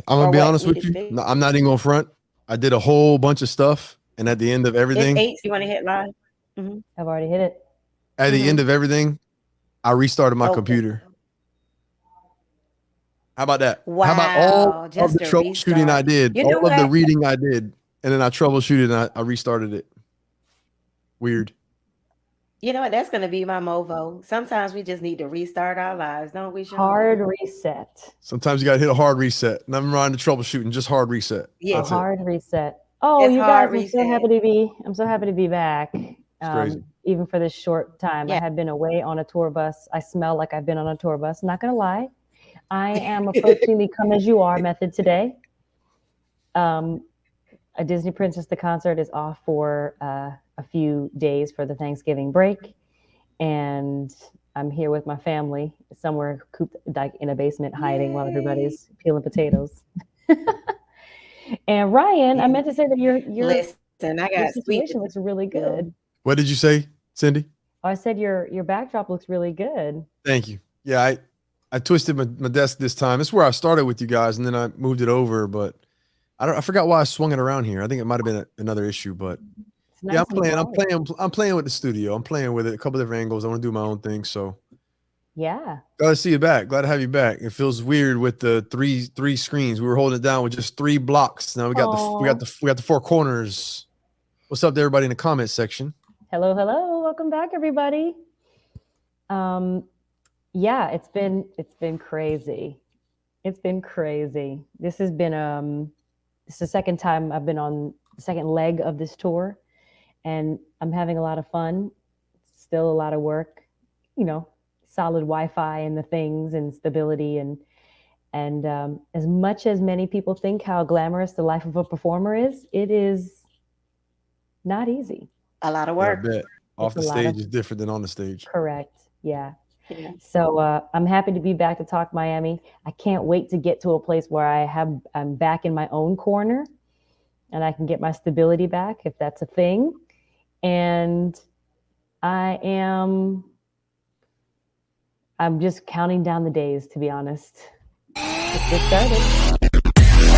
I'm gonna or be what honest with needed you. fixed? No, I'm not even gonna front. I did a whole bunch of stuff, and It's 8. So you want to hit live? Mm-hmm. I've already hit it. at the end Mm-hmm. of everything, I restarted my Okay. computer. How about that? How about all Wow. of the Just a troubleshooting I restart. did, You know all of the what? reading I did, and then I troubleshooted and I restarted it. Weird. You know what? That's gonna be my movo. Sometimes we just need to restart our lives, don't we, Shonda? Hard reset. Sometimes you got to hit a hard reset. Nothing wrong to troubleshooting, just hard reset. A Yeah. That's it. hard reset. Oh, It's you guys, hard I'm so reset. happy to be. I'm so happy to be back. It's crazy. Even for this short time, I Yeah. have been away on a tour bus. I smell like I've been on a tour bus. Not gonna lie, I am approaching the "come as you are" method today. Um, a Disney Princess the concert is off for a few days for the Thanksgiving break, and I'm here with my family somewhere cooped like in a basement hiding while Yay. everybody's peeling potatoes. And Ryan, I meant to say that Listen, I got your sweet situation looks really potato. good. What did you say, Cindy? Oh, I said your backdrop looks really good. Thank you. Yeah, I twisted my desk this time. It's where I started with you guys, and then I moved it over. But I forgot why I swung it around here. I think it might have been another issue. But It's yeah, nice and quiet. I'm playing with the studio. I'm playing with it. A couple different angles. I want to do my own thing. So Yeah. glad to see you back. Glad to have you back. It feels weird with the three screens. We were holding it down with just 3 blocks. Now Oh, we got the 4 corners. What's up to everybody in the comments section? hello, hello. Welcome back, everybody. Yeah, it's been crazy. It's been crazy. This is the second time I've been on the second leg of this tour, and I'm having a lot of fun. Still a lot of work, you know, solid Wi-Fi and the things and stability and as much as many people think how glamorous the life of a performer is, it is not easy. A lot of Yeah, I work. bet. Off It's a the lot of stage is different than on the stage. correct. Yeah. Yeah. So I'm happy to be back to Talk Miami. I can't wait to get to a place where I'm back in my own corner and I can get my stability back if that's a thing. And I am I'm just counting down the days, to be honest. Let's get started.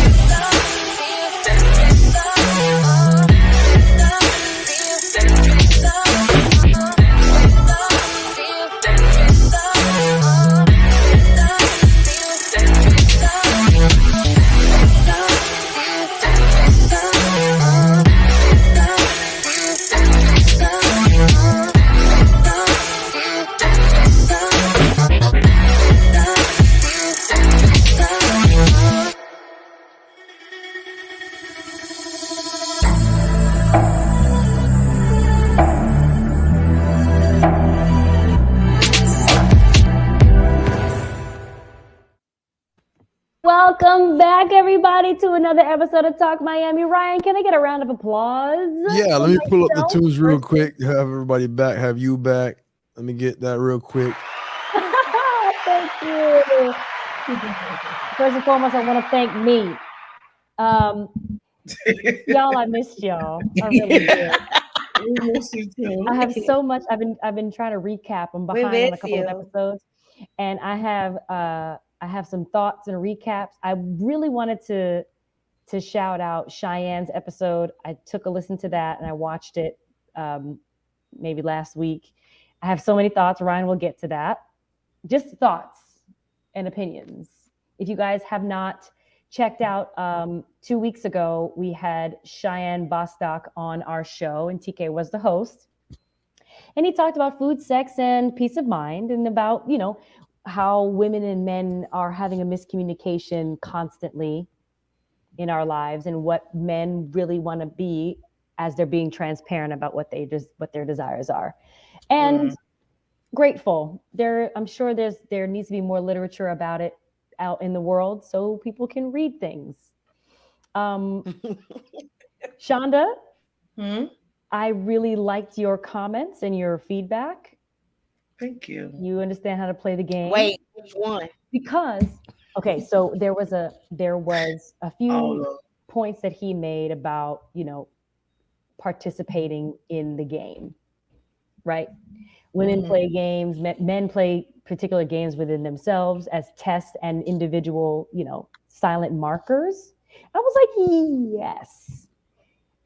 Welcome back, everybody, to another episode of Talk Miami. Ryan, can I get a round of applause Yeah, for let me pull up the myself? tunes real quick. Have everybody back. Have you back. Let me get that real quick. Thank you. First and foremost, I want to thank me. Y'all, I missed y'all. I really did. We miss you too. I have so much. I've been trying to recap. I'm We behind on a miss couple of you. episodes, and I have some thoughts and recaps. I really wanted to shout out Cheyenne's episode. I took a listen to that and I watched it maybe last week. I have so many thoughts. Ryan will get to that. Just thoughts and opinions. If you guys have not checked out, 2 weeks ago, we had Cheyenne Bostock on our show, and TK was the host. And he talked about food, sex, and peace of mind, and about, how women and men are having a miscommunication constantly in our lives and what men really want to be as they're being transparent about what their desires are. And grateful. I'm sure there needs to be more literature about it out in the world so people can read things. Shonda, I really liked your comments and your feedback. Thank you. You understand how to play the game. Wait, which one? Because so there was a few points that he made about, participating in the game, right? Women play games, men play particular games within themselves as tests and individual, silent markers. I was like, yes.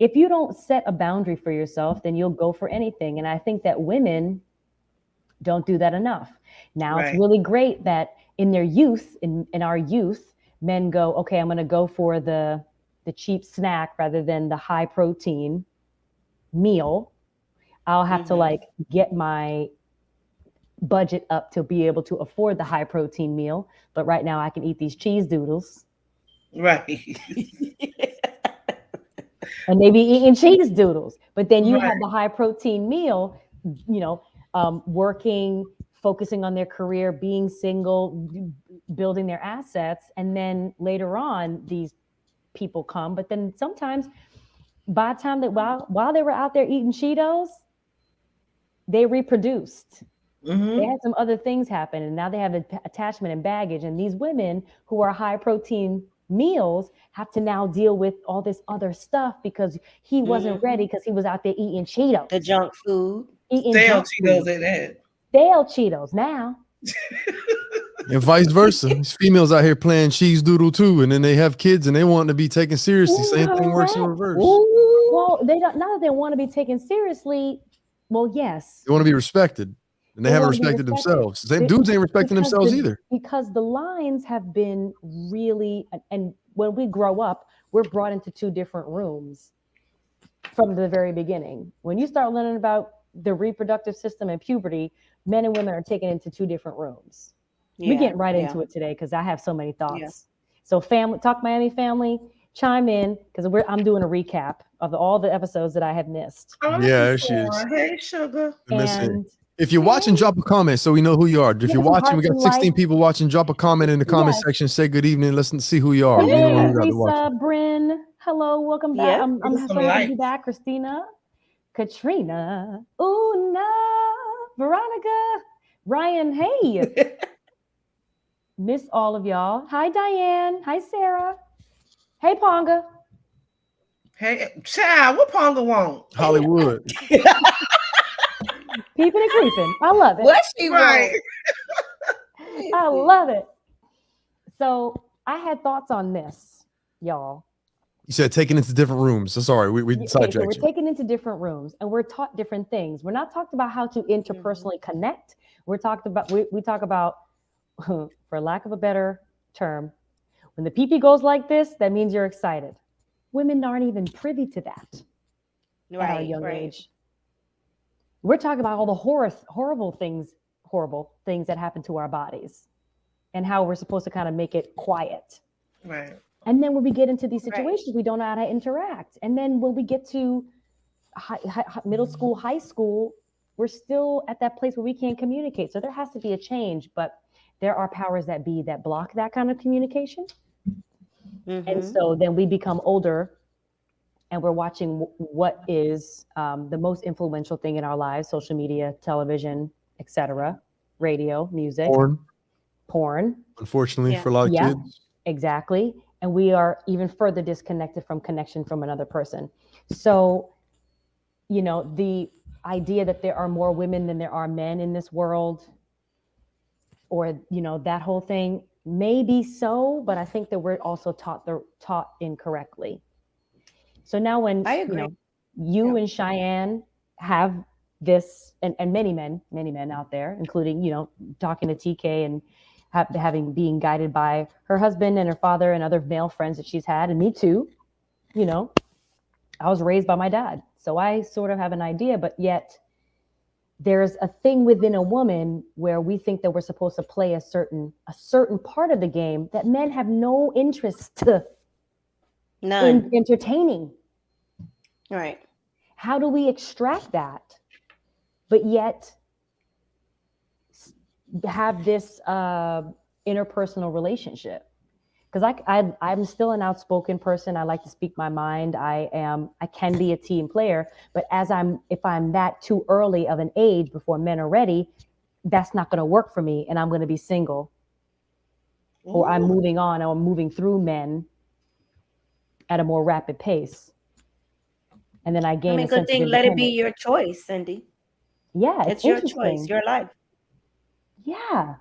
If you don't set a boundary for yourself, then you'll go for anything. And I think that women don't do that enough. Now It's really great that in their youth, in our youth, men go, okay, I'm going to go for the cheap snack rather than the high protein meal. I'll have to like get my budget up to be able to afford the high protein meal. But right now I can eat these cheese doodles. Right. And they be eating cheese doodles. But then you have the high protein meal, working, focusing on their career, being single, building their assets. And then later on, these people come. But then sometimes by the time that while they were out there eating Cheetos, they reproduced. They had some other things happen, and now they have attachment and baggage. And these women who are high protein meals have to now deal with all this other stuff because he wasn't ready because he was out there eating Cheetos. The junk food. Stale Cheetos at that. Stale Cheetos now. And vice versa. These females out here playing cheese doodle too, and then they have kids and they want to be taken seriously. Same thing works in reverse. Well, they don't. Now that they want to be taken seriously, well, yes. They want to be respected, and they haven't respected themselves. Same dudes ain't respecting themselves either. Because the lines have been really, and when we grow up, we're brought into two different rooms from the very beginning. When you start learning about the reproductive system and puberty, men and women are taken into two different rooms. We're getting right into it today because I have so many thoughts. Yeah. So Talk Miami family, chime in because I'm doing a recap of all the episodes that I have missed. Oh, yeah, there she is. Hey, sugar. And if you're watching, drop a comment so we know who you are. If you're watching, we got 16 people watching. Drop a comment in the comment section. Say good evening. Let's see who you are. Lisa, Bryn, hello, welcome back. Yeah. I'm so happy to be back. Christina, Katrina, Una, Veronica, Ryan, hey. Miss all of y'all. Hi, Diane. Hi, Sarah. Hey, Ponga. Hey, child, what Ponga want? Hollywood. Peeping and creeping. I love it. What she want? I love it. So I had thoughts on this, y'all. You said taken into different rooms. So sorry, we sidetracked so we're you. taken into different rooms and we're taught different things. We're not talked about how to interpersonally connect. We talk about, for lack of a better term, when the pee-pee goes like this, that means you're excited. Women aren't even privy to that at our young age. We're talking about all the horrible things that happen to our bodies and how we're supposed to kind of make it quiet. Right. And then when we get into these situations, we don't know how to interact. And then when we get to middle school, high school, we're still at that place where we can't communicate. So there has to be a change, but there are powers that be that block that kind of communication. And so then we become older and we're watching what is the most influential thing in our lives: social media, television, etc., radio, music, porn. Unfortunately, for a lot of kids. Exactly. And we are even further disconnected from connection from another person. So, the idea that there are more women than there are men in this world, or, that whole thing may be so, but I think that we're also taught incorrectly. So now when you and Cheyenne have this, and many men out there, including, talking to TK and being guided by her husband and her father and other male friends that she's had, and me too, I was raised by my dad. So I sort of have an idea, but yet there's a thing within a woman where we think that we're supposed to play a certain part of the game that men have no interest in entertaining. Right. How do we extract that, but yet have this interpersonal relationship? Because I'm still an outspoken person. I like to speak my mind. I can be a team player, but if I'm that too early of an age before men are ready, that's not going to work for me, and I'm going to be single. Ooh. Or I'm moving on, or I'm moving through men at a more rapid pace, and then I gain. Good thing. Let it be your choice, Syndee. Yeah, It's your choice, interesting. your life. Yeah.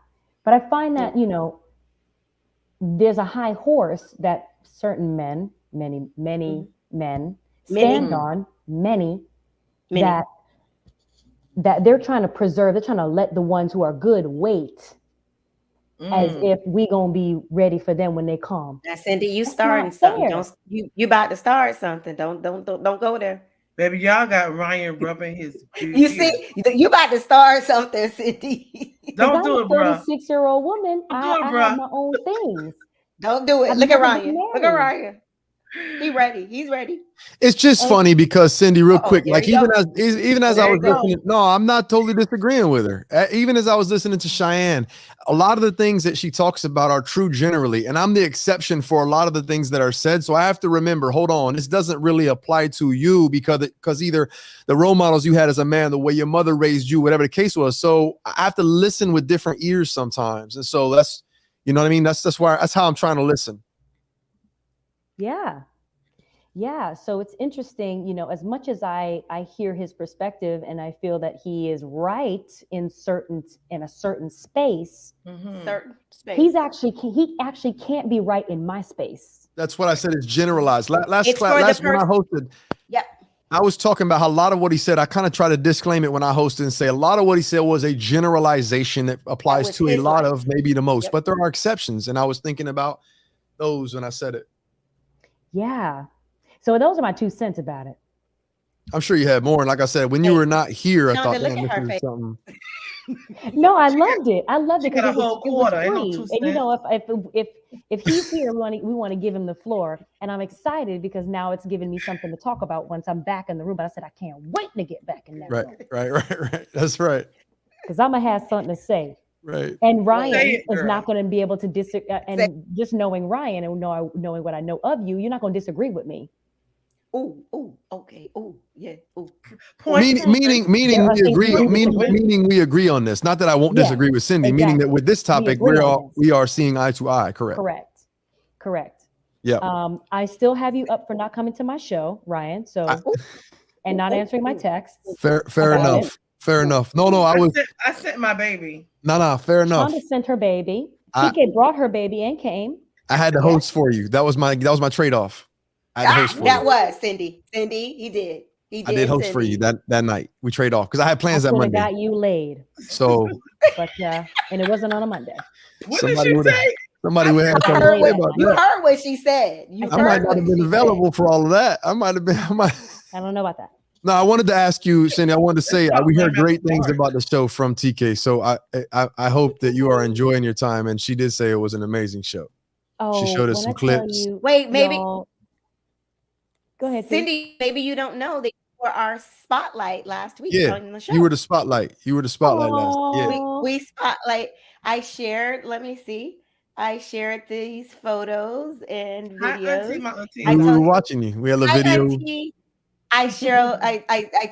But I find that, there's a high horse that certain men, many Mhm. men Many. stand on, many Many. that they're trying to preserve, they're trying to let the ones who are good wait as if we gonna be ready for them when they come. Now, Syndee, you That's starting not something. fair. Don't you about to start something. Don't go there. Baby, y'all got Ryan rubbing his You see, you about to start something, Syndee. Because Don't I'm do a it, bro. 36-year-old woman. Don't do it, I bruh. have my own things. Don't do it. I've Look at never been Ryan. Look at married. Ryan. He ready. He's ready. It's just And- funny because Syndee, real quick, there like you go. even as I There was you go. listening, no, I'm not totally disagreeing with her. Even as I was listening to Cheyenne, a lot of the things that she talks about are true generally, and I'm the exception for a lot of the things that are said. So I have to remember, hold on, this doesn't really apply to you because either the role models you had as a man, the way your mother raised you, whatever the case was. So I have to listen with different ears sometimes, and so that's, you know what I mean. That's how I'm trying to listen. Yeah. Yeah. So it's interesting, as much as I hear his perspective and I feel that he is right in a certain space, Certain space. he actually can't be right in my space. That's what I said. It's generalized. Last It's for class the when I person. hosted, Yep. I was talking about how a lot of what he said, I kind of try to disclaim it when I hosted and say a lot of what he said was a generalization that applies was to a his lot life. of, maybe the most, Yep. but there are exceptions. And I was thinking about those when I said it. Yeah. So those are my 2 cents about it. I'm sure you had more. And like I said, when you Hey, were not here, I Shonda, thought, look man, at her this is face. something. No, I loved it. I loved it She got because a whole it was quarter, ain't no free. 2 And if he's here, we want to give him the floor. And I'm excited because now it's giving me something to talk about once I'm back in the room. But I said I can't wait to get back in that room. Right. That's right. Because I'm gonna have something to say. Right. And Ryan Say it, is girl. not going to be able to disagree. And just knowing Ryan and knowing what I know of you, you're not going to disagree with me. Oh, okay. Oh, yeah. Oh. Meaning we agree on this. Not that I won't disagree with Syndee, meaning that with this topic, we are seeing eye to eye. Correct. Yeah. I still have you up for not coming to my show, Ryan. So and not answering my texts. Fair enough. Fair enough. No, I sent my baby. No, fair enough. Shonda sent her baby. TK brought her baby and came. I had to host for you. That was my trade-off. I had to host for you. Was Syndee. He did. I did host for you that night. We trade off because I had plans that Monday. Got you laid. So, but and it wasn't on a Monday. What did she say? Somebody would have you heard what she said. I might not have been available for all of that. I don't know about that. No, I wanted to ask you, Syndee. I wanted to say we heard great things about the show from TK. So I hope that you are enjoying your time. And she did say it was an amazing show. Oh, she showed us some clips. Wait, maybe. Go ahead, Syndee. Maybe you don't know that you were our spotlight last week on the show. You were the spotlight. Last. Yeah. We spotlight. I shared. Let me see. I shared these photos and videos. My auntie. We were watching you. We had a video. Auntie. I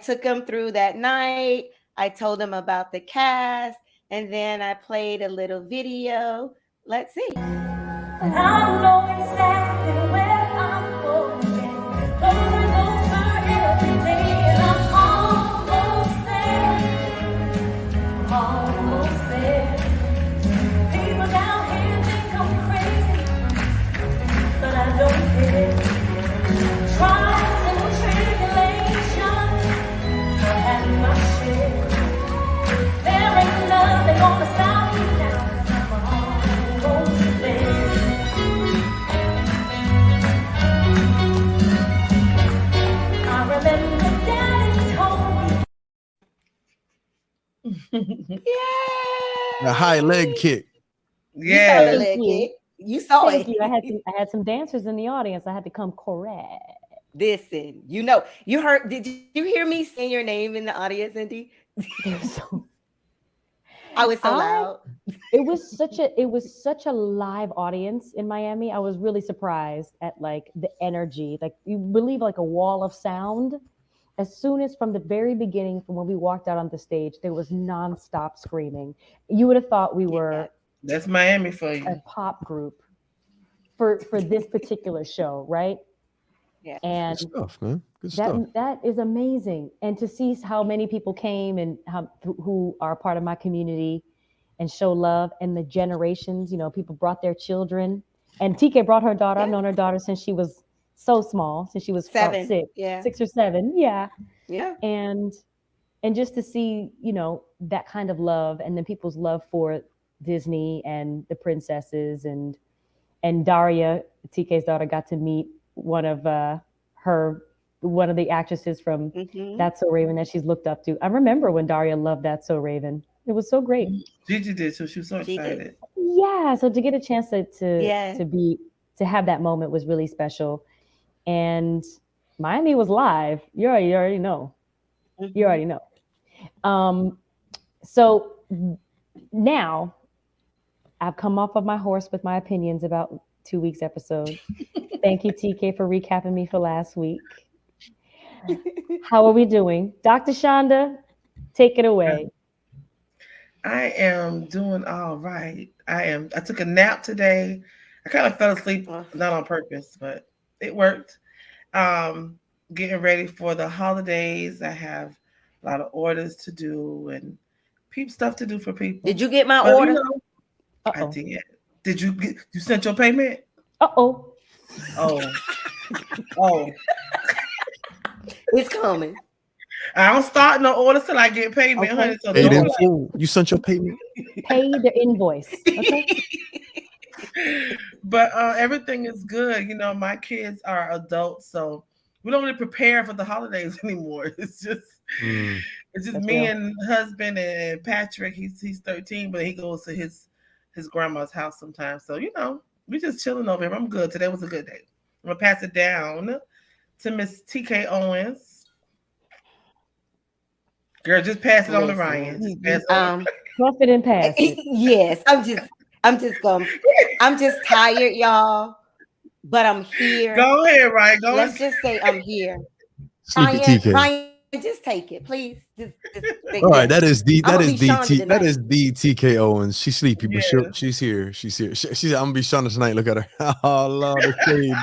took them through that night. I told them about the cast, and then I played a little video. Let's see. And I know exactly where I'm going. Those are those for every day, and I'm almost there. People down here think I'm crazy, but I don't care. Trials and tribulations, I've had my share. There ain't nothing gonna stop me now, 'cause I'm almost there. I remember Daddy told me. Yeah. A high leg kick. Yeah. You saw Thank it. you. I had some dancers in the audience. I had to come correct. Listen, you heard. Did you hear me saying your name in the audience, Syndee? I was so loud. It was such a live audience in Miami. I was really surprised at like the energy. Like you believe like a wall of sound. As soon as from the very beginning, from when we walked out on the stage, there was nonstop screaming. You would have thought we were That's Miami for you. A pop group for this particular show, right? Yeah. And Good stuff, man. Good stuff. that is amazing. And to see how many people came and who are a part of my community and show love, and the generations, people brought their children, and TK brought her daughter. I've known her daughter since she was so small, since she was about 7. Yeah. 6 or 7. Yeah. Yeah. And just to see, that kind of love, and then people's love for Disney and the princesses, and Daria, TK's daughter, got to meet one of the actresses from That's So Raven that she's looked up to. I remember when Daria loved That's So Raven. It was so great. Gigi did, so she was so excited. Yeah, so to get a chance to have that moment was really special. And Miami was live. You already know. You already know. So now I've come off of my horse with my opinions about 2 weeks episode. Thank you, TK, for recapping me for last week. How are we doing? Dr. Shonda, take it away. I am doing all right. I took a nap today. I kind of fell asleep, not on purpose, but it worked. Getting ready for the holidays. I have a lot of orders to do and stuff to do for people. Did you get my order? I did. Did you sent your payment? Oh. It's coming. I don't start no orders till I get payment, honey. So you sent your payment. Pay the invoice. Okay. But everything is good. My kids are adults, so we don't really prepare for the holidays anymore. It's just me and husband and Patrick. He's 13, but he goes to his grandma's house sometimes. So we just chilling over here. I'm good. Today was a good day. I'm gonna pass it down to Miss TK Owens. Girl, just pass it on to Ryan. Just pass it on. Fluff it and pass it. Yes, I'm just tired, y'all. But I'm here. Go ahead, Ryan. Let's just say I'm here. Ryan, just take it, please. Just all right, that is the TK Owens. She's sleepy, but she's here. She's here. She's I'm gonna be Shonda tonight. Look at her. Oh, love the shade.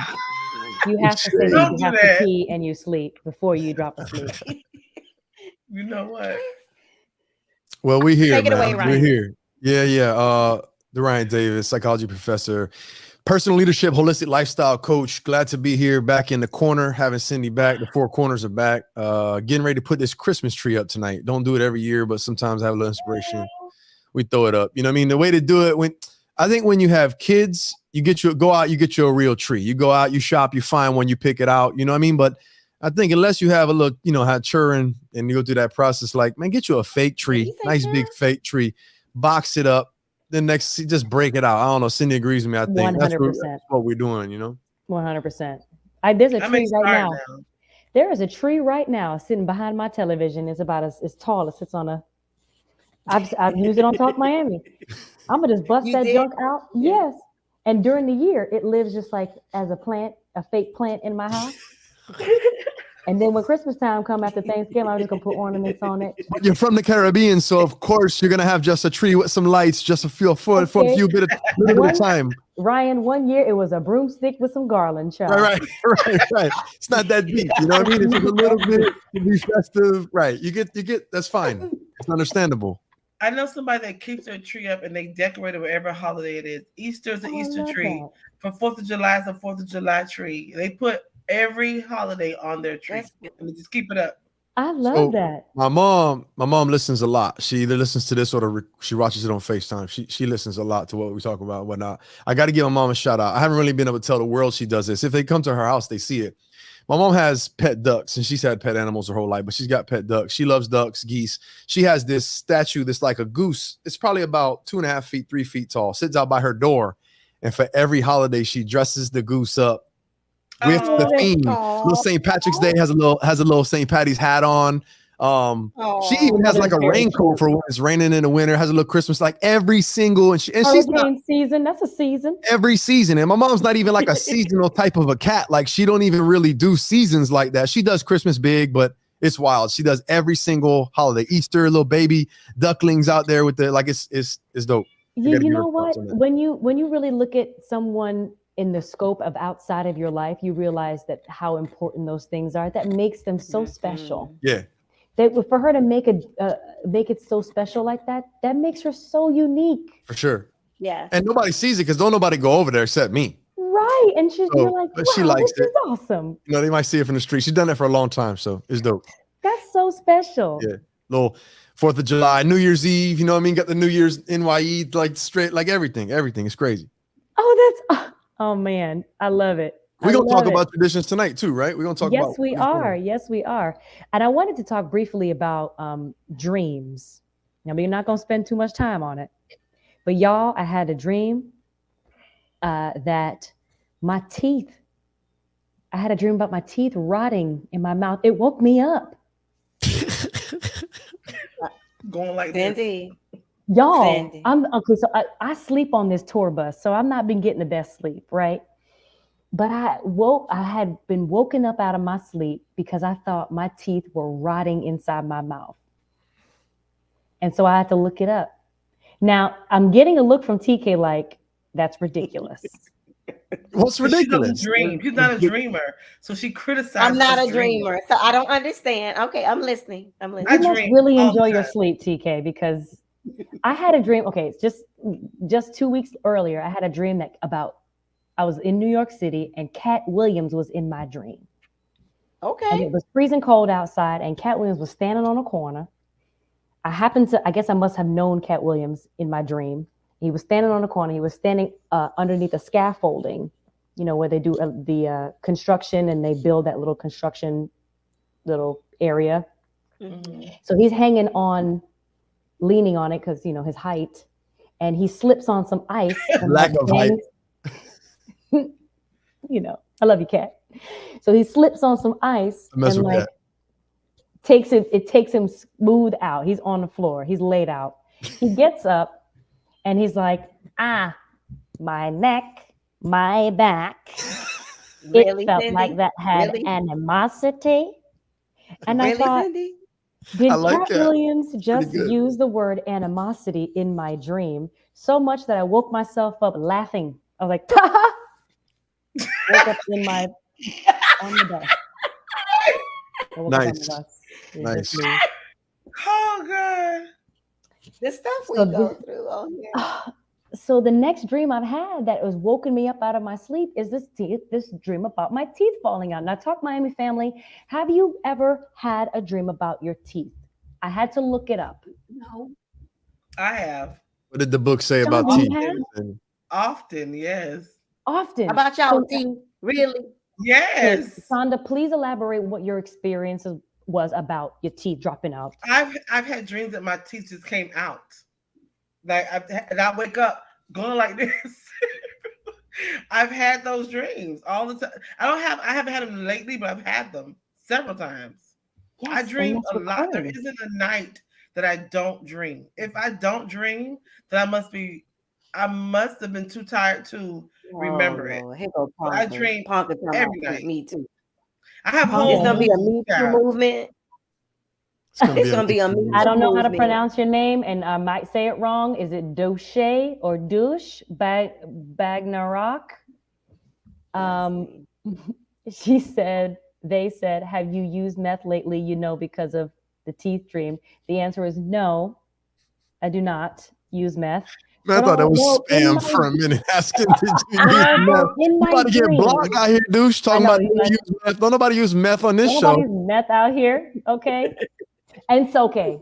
You have to say you have to pee and you sleep before you drop asleep. You know what? Well, we're here. Take it away, Ryan. We're here. Yeah. The Ryan Davis, psychology professor, personal leadership, holistic lifestyle coach. Glad to be here, back in the corner, having Syndee back. The four corners are back. Getting ready to put this Christmas tree up tonight. Don't do it every year, but sometimes I have a little inspiration. We throw it up. You know what I mean? The way to do it, when you have kids, you get you a real tree. You go out, you shop, you find one, you pick it out. You know what I mean? But I think unless you have a look, had children and you go through that process, like, man, get you a fake tree, nice big fake tree, box it up. Then just break it out. I don't know. Syndee agrees with me. I think 100%. That's what we're doing, 100%. There's a tree right now. There is a tree right now sitting behind my television. It's about as tall as it's on a. I've used it on Talk Miami. I'm gonna just bust that junk out. Yes. And during the year, it lives just like as a fake plant in my house. And then when Christmas time come after Thanksgiving, I'm just gonna put ornaments on it. You're from the Caribbean, so of course you're gonna have just a tree with some lights, just a few for a few bit of time. Ryan, one year it was a broomstick with some garland, child. Right. It's not that deep, you know what I mean? It's just a little bit to be festive, right? You get. That's fine. It's understandable. I know somebody that keeps their tree up and they decorate it whatever holiday it is. Easter's an Easter tree. For 4th of July is a 4th of July tree. They put every holiday on their tree and they just keep it up. I love that. My mom listens a lot. She either listens to this or she watches it on FaceTime. She listens a lot to what we talk about and whatnot. I got to give my mom a shout out. I haven't really been able to tell the world she does this. If they come to her house, they see it. My mom has pet ducks and she's had pet animals her whole life, but she's got pet ducks. She loves ducks, geese. She has this statue that's like a goose. It's probably about 2.5 feet, 3 feet tall, sits out by her door. And for every holiday, she dresses the goose up with the theme. Little St. Patrick's Day has a little St. Patty's hat on. She even has like a raincoat for when it's raining in the winter, has a little Christmas, like every single, and she's not season. That's a season. Every season. And my mom's not even like a seasonal type of a cat. Like she don't even really do seasons like that. She does Christmas big, but it's wild. She does every single holiday. Easter, little baby ducklings out there with it's dope. You know what? When you really look at someone in the scope of outside of your life, you realize that how important those things are. That makes them so special. Yeah. For her to make it so special like that, that makes her so unique. For sure. Yeah. And nobody sees it because don't nobody go over there except me. Right. And you're like, but wow, she likes this it. is awesome. You know, they might see it from the street. She's done it for a long time, so it's dope. That's so special. Yeah. Little 4th of July, New Year's Eve, you know what I mean? Got the New Year's NYE, like straight, like everything. Everything is crazy. Oh man, I love it. We're going to talk about traditions tonight too, right? We're going to talk about. Yes, we are. Yes, we are. And I wanted to talk briefly about dreams. Now, we're not going to spend too much time on it. But y'all, I had a dream that my teeth, I had a dream about my teeth rotting in my mouth. It woke me up. Going like this. Syndee. Y'all, Syndee. okay, so I sleep on this tour bus, so I've not been getting the best sleep, right? But I had been woken up out of my sleep because I thought my teeth were rotting inside my mouth. And so I had to look it up. Now, I'm getting a look from TK like, that's ridiculous. What's ridiculous? She doesn't dream. She's not a dreamer. So she criticized. I'm not a dreamer, so I don't understand. Okay, I'm listening. You must really enjoy your sleep, TK, because I had a dream. Okay, it's just 2 weeks earlier, I had a dream I was in New York City and Cat Williams was in my dream. Okay. And it was freezing cold outside and Cat Williams was standing on a corner. I guess I must have known Cat Williams in my dream. He was standing on a corner. He was standing underneath a scaffolding, you know, where they do the construction and they build that little construction little area. Mm-hmm. So he's hanging on, leaning on it because, you know, his height, and he slips on some ice. Lack of height. You know, I love you, Cat. So he slips on some ice and like Cat. takes him smooth out. He's on the floor. He's laid out. He gets up and he's like, my neck, my back. Really, it felt Syndee? like that had Really? animosity. And Really, I thought, Syndee? did like Cat Williams just good. use the word animosity in my dream so much that I woke myself up laughing? I was like, ta! Woke up on the bus. I woke up on the bus. It was Nice. just me. Oh God. The stuff we So go through on here. So the next dream I've had that was woken me up out of my sleep is this dream about my teeth falling out. Now, Talk Miami family, have you ever had a dream about your teeth? I had to look it up. No. I have. What did the book say John, about do you teeth? have? Often, yes. Often. How about y'all So, teeth? Really? Yes. Sonda, please elaborate what your experience was about your teeth dropping out. I've had dreams that my teeth just came out. Like I wake up going like this. I've had those dreams all the time. I haven't had them lately, but I've had them several times. Yes, I dream a and that's lot. There recurring. isn't a night that I don't dream. If I don't dream, then I must have been too tired to remember it. Here go But I Ponca. dream Ponca every night. Me too. I have Ponca, whole It's gonna be a movies, Me Too child. movement. It's gonna It's gonna be a Me Too I don't know how to movement. pronounce your name, and I might say it wrong. Is it Douche or Douche Bagnarock? They said, have you used meth lately? You know, because of the teeth dream. The answer is no, I do not use meth. Man, I But thought that was no, in spam my- for a minute. Asking, did you No, use no, meth? in my Nobody get dream. blocked out here, douche. Talking I know, about you don't guys- use meth. Don't nobody use meth on this show. Nobody's meth out here, okay? And it's okay.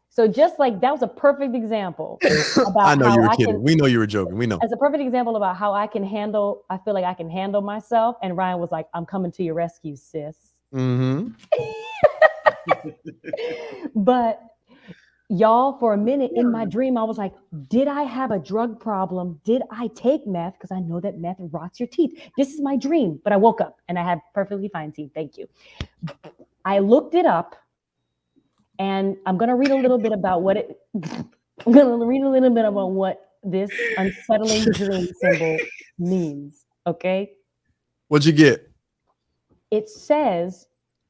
So just like that was a perfect example about I know how you were I kidding. can, We know you were joking. We know. as a perfect example about how I feel like I can handle myself. And Ryan was like, I'm coming to your rescue, sis. Mm-hmm. But y'all, for a minute in my dream, I was like, did I have a drug problem? Did I take meth? Because I know that meth rots your teeth. This is my dream. But I woke up and I had perfectly fine teeth. Thank you. I looked it up. And I'm going to read a little bit about what this unsettling dream symbol means. Okay. What'd you get? It says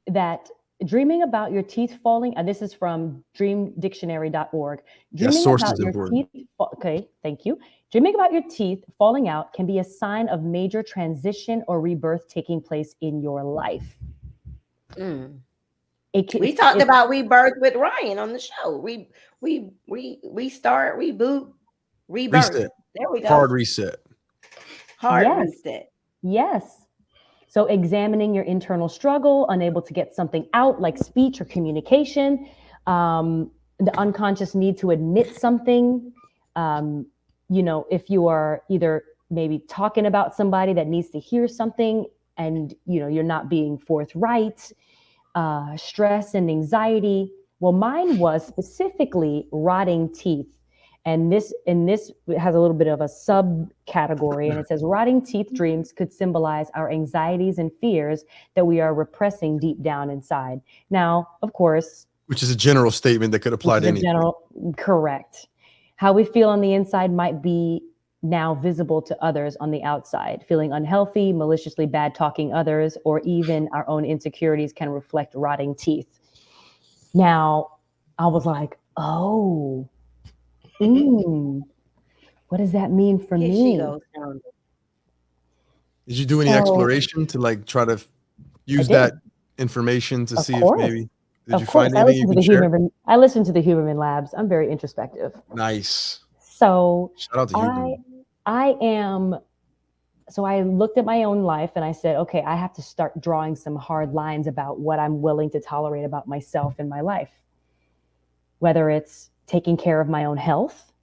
that dreaming about your teeth falling, and this is from dreamdictionary.org. Yeah, Dreaming source about is your important. teeth, okay, thank you. Dreaming about your teeth falling out can be a sign of major transition or rebirth taking place in your life. Mm. It We talked about rebirth with Ryan on the show. Restart, reboot, rebirth. Reset. There we go. Hard reset. Hard Yes. reset. Yes. So examining your internal struggle, unable to get something out like speech or communication, the unconscious need to admit something. If you are either maybe talking about somebody that needs to hear something and you're not being forthright, stress and anxiety. Well, mine was specifically rotting teeth. And this has a little bit of a subcategory, and it says rotting teeth dreams could symbolize our anxieties and fears that we are repressing deep down inside. Now, of course, which is a general statement that could apply to anything. Correct. How we feel on the inside might be now visible to others on the outside. Feeling unhealthy, maliciously bad talking others, or even our own insecurities can reflect rotting teeth. Now, I was like, oh. What does that mean for Here me? she goes. Did you do any exploration to like try to use that information to see if maybe you find anything you can share? I listened to the Huberman Labs. I'm very introspective. Nice. So shout out to Huberman. So I looked at my own life and I said, okay, I have to start drawing some hard lines about what I'm willing to tolerate about myself in my life. Whether it's taking care of my own health,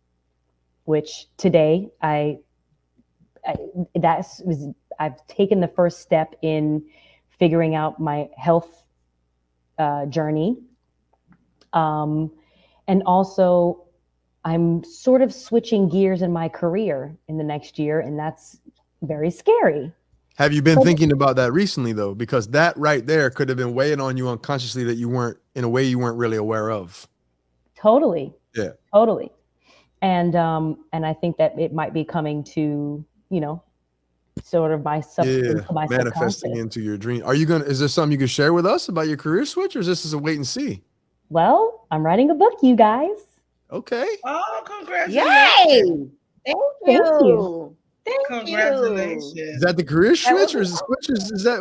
which today I've taken the first step in figuring out my health journey. And also I'm sort of switching gears in my career in the next year, and that's very scary. Have you been thinking about that recently though? Because that right there could have been weighing on you unconsciously that you weren't really aware of. Totally. Yeah. Totally. And I think that it might be coming to, sort of my manifesting into your dream. Is there something you can share with us about your career switch, or is this a wait and see? Well, I'm writing a book, you guys. Okay. Oh, congratulations. Yay. Thank you. Congratulations. Is that the career switch, or is the switch? Is that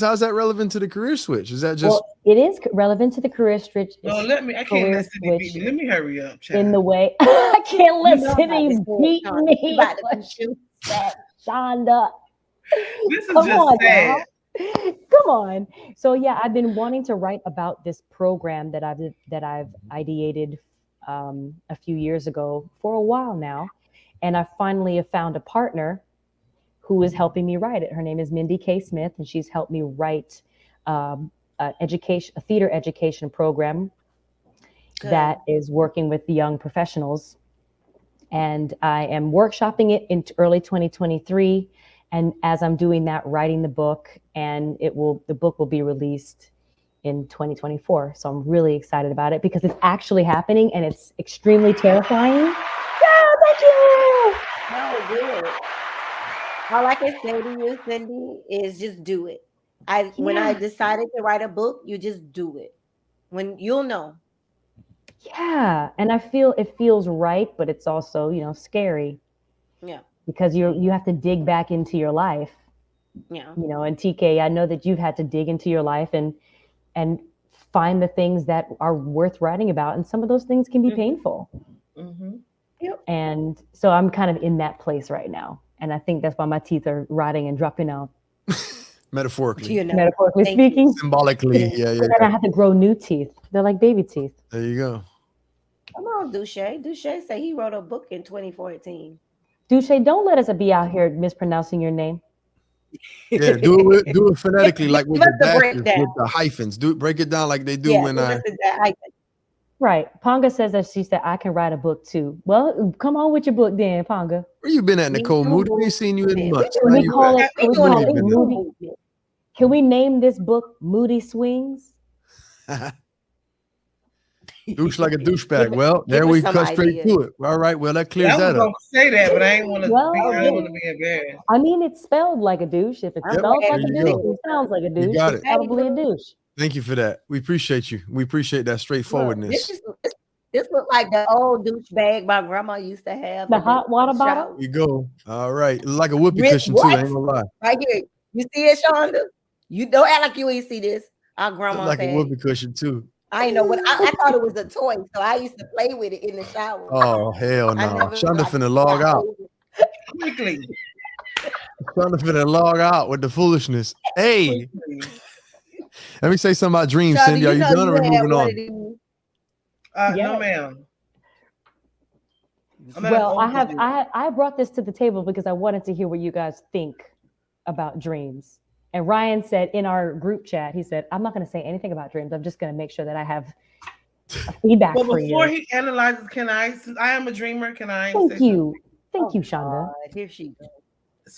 how's that relevant to the carear switch? Is that just? Well, it is relevant to the career switch. No, I can't let Syndee beat me. Let me hurry up, child. In the way I can't let Syndee beat me. Shonda. This is just sad. Come on. So yeah, I've been wanting to write about this program that I've ideated a few years ago for a while now. And I finally have found a partner who is helping me write it. Her name is Mindy K. Smith, and she's helped me write a theater education program that is working with the young professionals. And I am workshopping it in early 2023. And as I'm doing that, writing the book, and the book will be released in 2024. So I'm really excited about it because it's actually happening and it's extremely terrifying. Thank you. No, good. All I can say to you, Syndee, is just do it. When I decided to write a book, you just do it. When you'll know. Yeah, and I feel it feels right, but it's also scary. Yeah. Because you have to dig back into your life. Yeah. And TK, I know that you've had to dig into your life and find the things that are worth writing about, and some of those things can be painful. Mm-hmm. Yep. And so I'm kind of in that place right now. And I think that's why my teeth are rotting and dropping out. Metaphorically. Metaphorically speaking. Symbolically. Yeah. And I have to grow new teeth. They're like baby teeth. There you go. Come on, Duche. Duche said he wrote a book in 2014. Duche, don't let us be out here mispronouncing your name. Yeah, do it phonetically, like with the dashes, with the hyphens. Break it down like they do when I. Right. Ponga says that she said, I can write a book too. Well, come on with your book then, Ponga. Where you been at, Nicole Moody? We ain't seen you in months. Can we call it Moody? Can we name this book Moody Swings? Douche like a douchebag. Well, there we cut straight to it. All right. Well, that clears that up. I was going to say that, but I ain't want to be embarrassed. I mean, it's spelled like a douche. If it's spelled like a douche, it sounds like a douche. You got it. It's probably a douche. Thank you for that. We appreciate you. We appreciate that Look, straightforwardness. this look like the old douchebag my grandma used to have. The in hot water shower. bottle? You go. All right. Like a whoopee cushion too. What? I ain't gonna lie. Right here. You see it, Shonda? You don't act like you ain't see this. Our grandma Like a said, whoopee cushion too. I ain't know what I thought it was a toy, so I used to play with it in the shower. Oh hell I no. never Shonda like finna log got out. over Quickly. Shonda finna log out with the foolishness. Hey, let me say something about dreams, Shonda, Cindy. Are you know done or we had moving one on? of these. No, Yes. ma'am. I'm Well, I brought this to the table because I wanted to hear what you guys think about dreams. And Ryan said in our group chat, he said, I'm not going to say anything about dreams. I'm just going to make sure that I have feedback Well, for before you. he analyzes, since I am a dreamer, can I Thank say you. Thank Oh, you, Shonda. God, here she goes. something?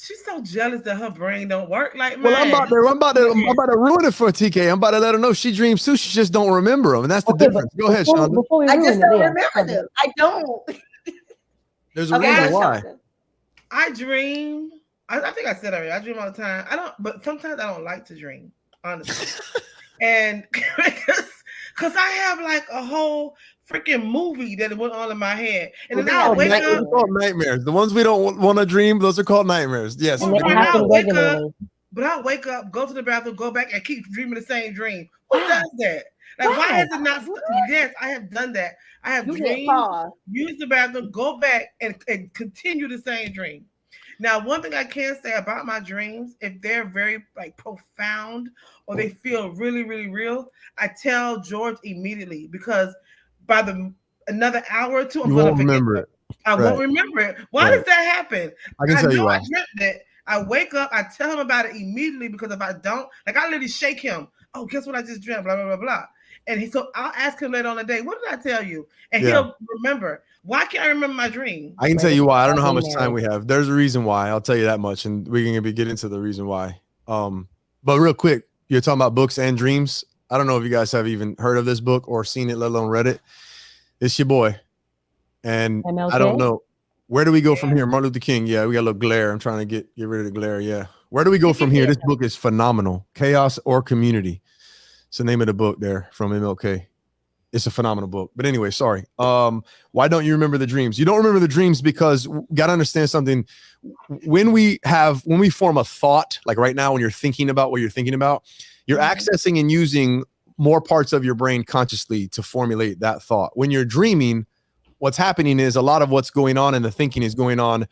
She's so jealous that her brain don't work like Well, mine. I'm about to ruin it for TK. I'm about to let her know she dreams too. She just don't remember them, and that's the Okay, difference. Go ahead, before, Shonda. before we I ruin just it, don't yeah, remember Shonda. them. I don't. There's a Okay, reason go, why. Shonda. I dream. I think I said already. I dream all the time. I don't, but sometimes I don't like to dream, honestly. And because I have like a whole freaking movie that went on in my head, and then I'll wake Those up. are called nightmares. The ones we don't want to dream, those are called nightmares. Yes. And Well, they right, happen I'll wake up, regularly. but I'll wake up, go to the bathroom, go back, and keep dreaming the same dream. Who Wow. does that? Like, why Wow. has it not? Yes, I have done that. I have You hit dreamed, pause. use the bathroom, go back, and continue the same dream. Now, one thing I can say about my dreams, if they're very like profound or they feel really, really real, I tell George immediately because by another hour or two, I'm You gonna won't forget remember them. it. I Right. won't remember it. Why Right. does that happen? I can I tell know you why. I dreamt it. I wake up, I tell him about it immediately because if I don't, like I literally shake him. Oh, guess what I just dreamt? Blah blah blah blah. And so I'll ask him later on the day, what did I tell you? And Yeah. he'll remember. Why can't I remember my dream? I can Right. tell you why. I don't know how Being much time we married. have. There's a reason why. I'll tell you that much, and we can get into the reason why. But real quick, you're talking about books and dreams. I don't know if you guys have even heard of this book or seen it, let alone read it. It's your boy, and MLK? I don't know where do we go from here. Martin Luther King. Yeah, we got a little glare. I'm trying to get rid of the glare. Yeah, where do we go from here? This book is phenomenal. Chaos or Community. It's the name of the book there from MLK. It's a phenomenal book. But anyway, sorry. Why don't you remember the dreams? You don't remember the dreams because got to understand something. When we form a thought, like right now, when you're thinking about what you're thinking about, you're accessing and using more parts of your brain consciously to formulate that thought. When you're dreaming, what's happening is a lot of what's going on and the thinking is going on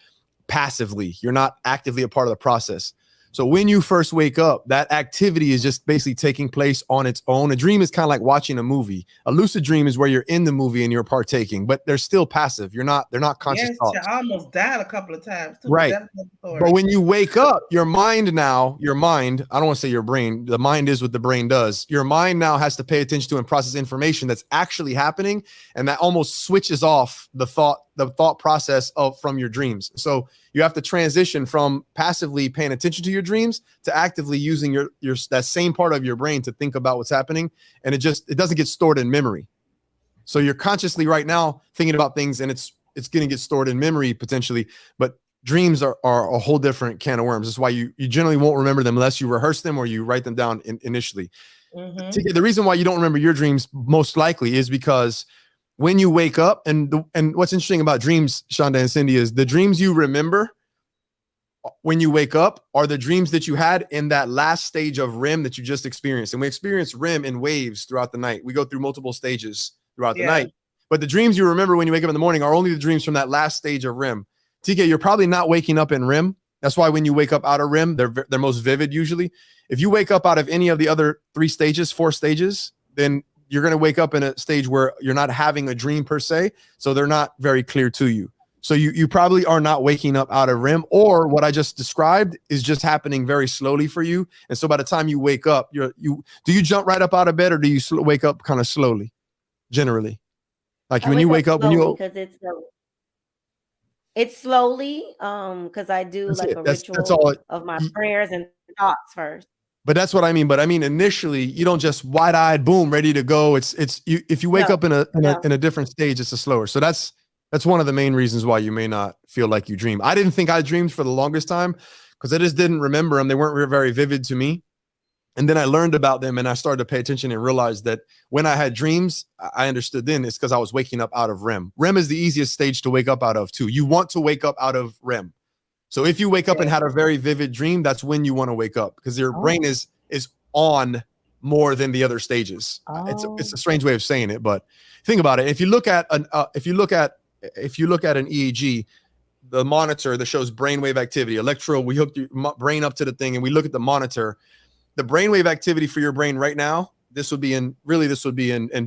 passively. You're not actively a part of the process. So when you first wake up, that activity is just basically taking place on its own. A dream is kind of like watching a movie. A lucid dream is where you're in the movie and you're partaking, but they're still passive. They're not conscious thoughts. I almost died a couple of times too. Right. But when you wake up, your mind, I don't want to say your brain, the mind is what the brain does. Your mind now has to pay attention to and process information that's actually happening. And that almost switches off the thought process from your dreams. So you have to transition from passively paying attention to your dreams to actively using your that same part of your brain to think about what's happening. And it doesn't get stored in memory. So you're consciously right now thinking about things and it's going to get stored in memory potentially, but dreams are a whole different can of worms. That's why you generally won't remember them unless you rehearse them or you write them down initially. The reason why you don't remember your dreams most likely is because when you wake up, and what's interesting about dreams, Shonda and Syndee, is the dreams you remember when you wake up are the dreams that you had in that last stage of REM that you just experienced. And we experience REM in waves throughout the night. We go through multiple stages throughout the night. But the dreams you remember when you wake up in the morning are only the dreams from that last stage of REM. TK, you're probably not waking up in REM. That's why when you wake up out of REM, they're most vivid usually. If you wake up out of any of the other 4 stages, then you're going to wake up in a stage where you're not having a dream per se. So they're not very clear to you. So you probably are not waking up out of REM, or what I just described is just happening very slowly for you. And so by the time you wake up, do you jump right up out of bed, or do you wake up kind of slowly, generally? Like when you wake up, because it's slowly, because I do like a ritual of my prayers and thoughts first. But that's what I mean. But I mean, initially, you don't just wide-eyed, boom, ready to go. If you wake up in a different stage, it's a slower. So that's one of the main reasons why you may not feel like you dream. I didn't think I dreamed for the longest time because I just didn't remember them. They weren't very vivid to me. And then I learned about them and I started to pay attention and realized that when I had dreams, I understood then it's because I was waking up out of REM. REM is the easiest stage to wake up out of too. You want to wake up out of REM. So if you wake up and had a very vivid dream, that's when you want to wake up because your brain is on more than the other stages. It's a strange way of saying it, but think about it. If you look at an EEG, the monitor that shows brainwave activity, we hook your brain up to the thing and we look at the monitor. The brainwave activity for your brain right now, this would be in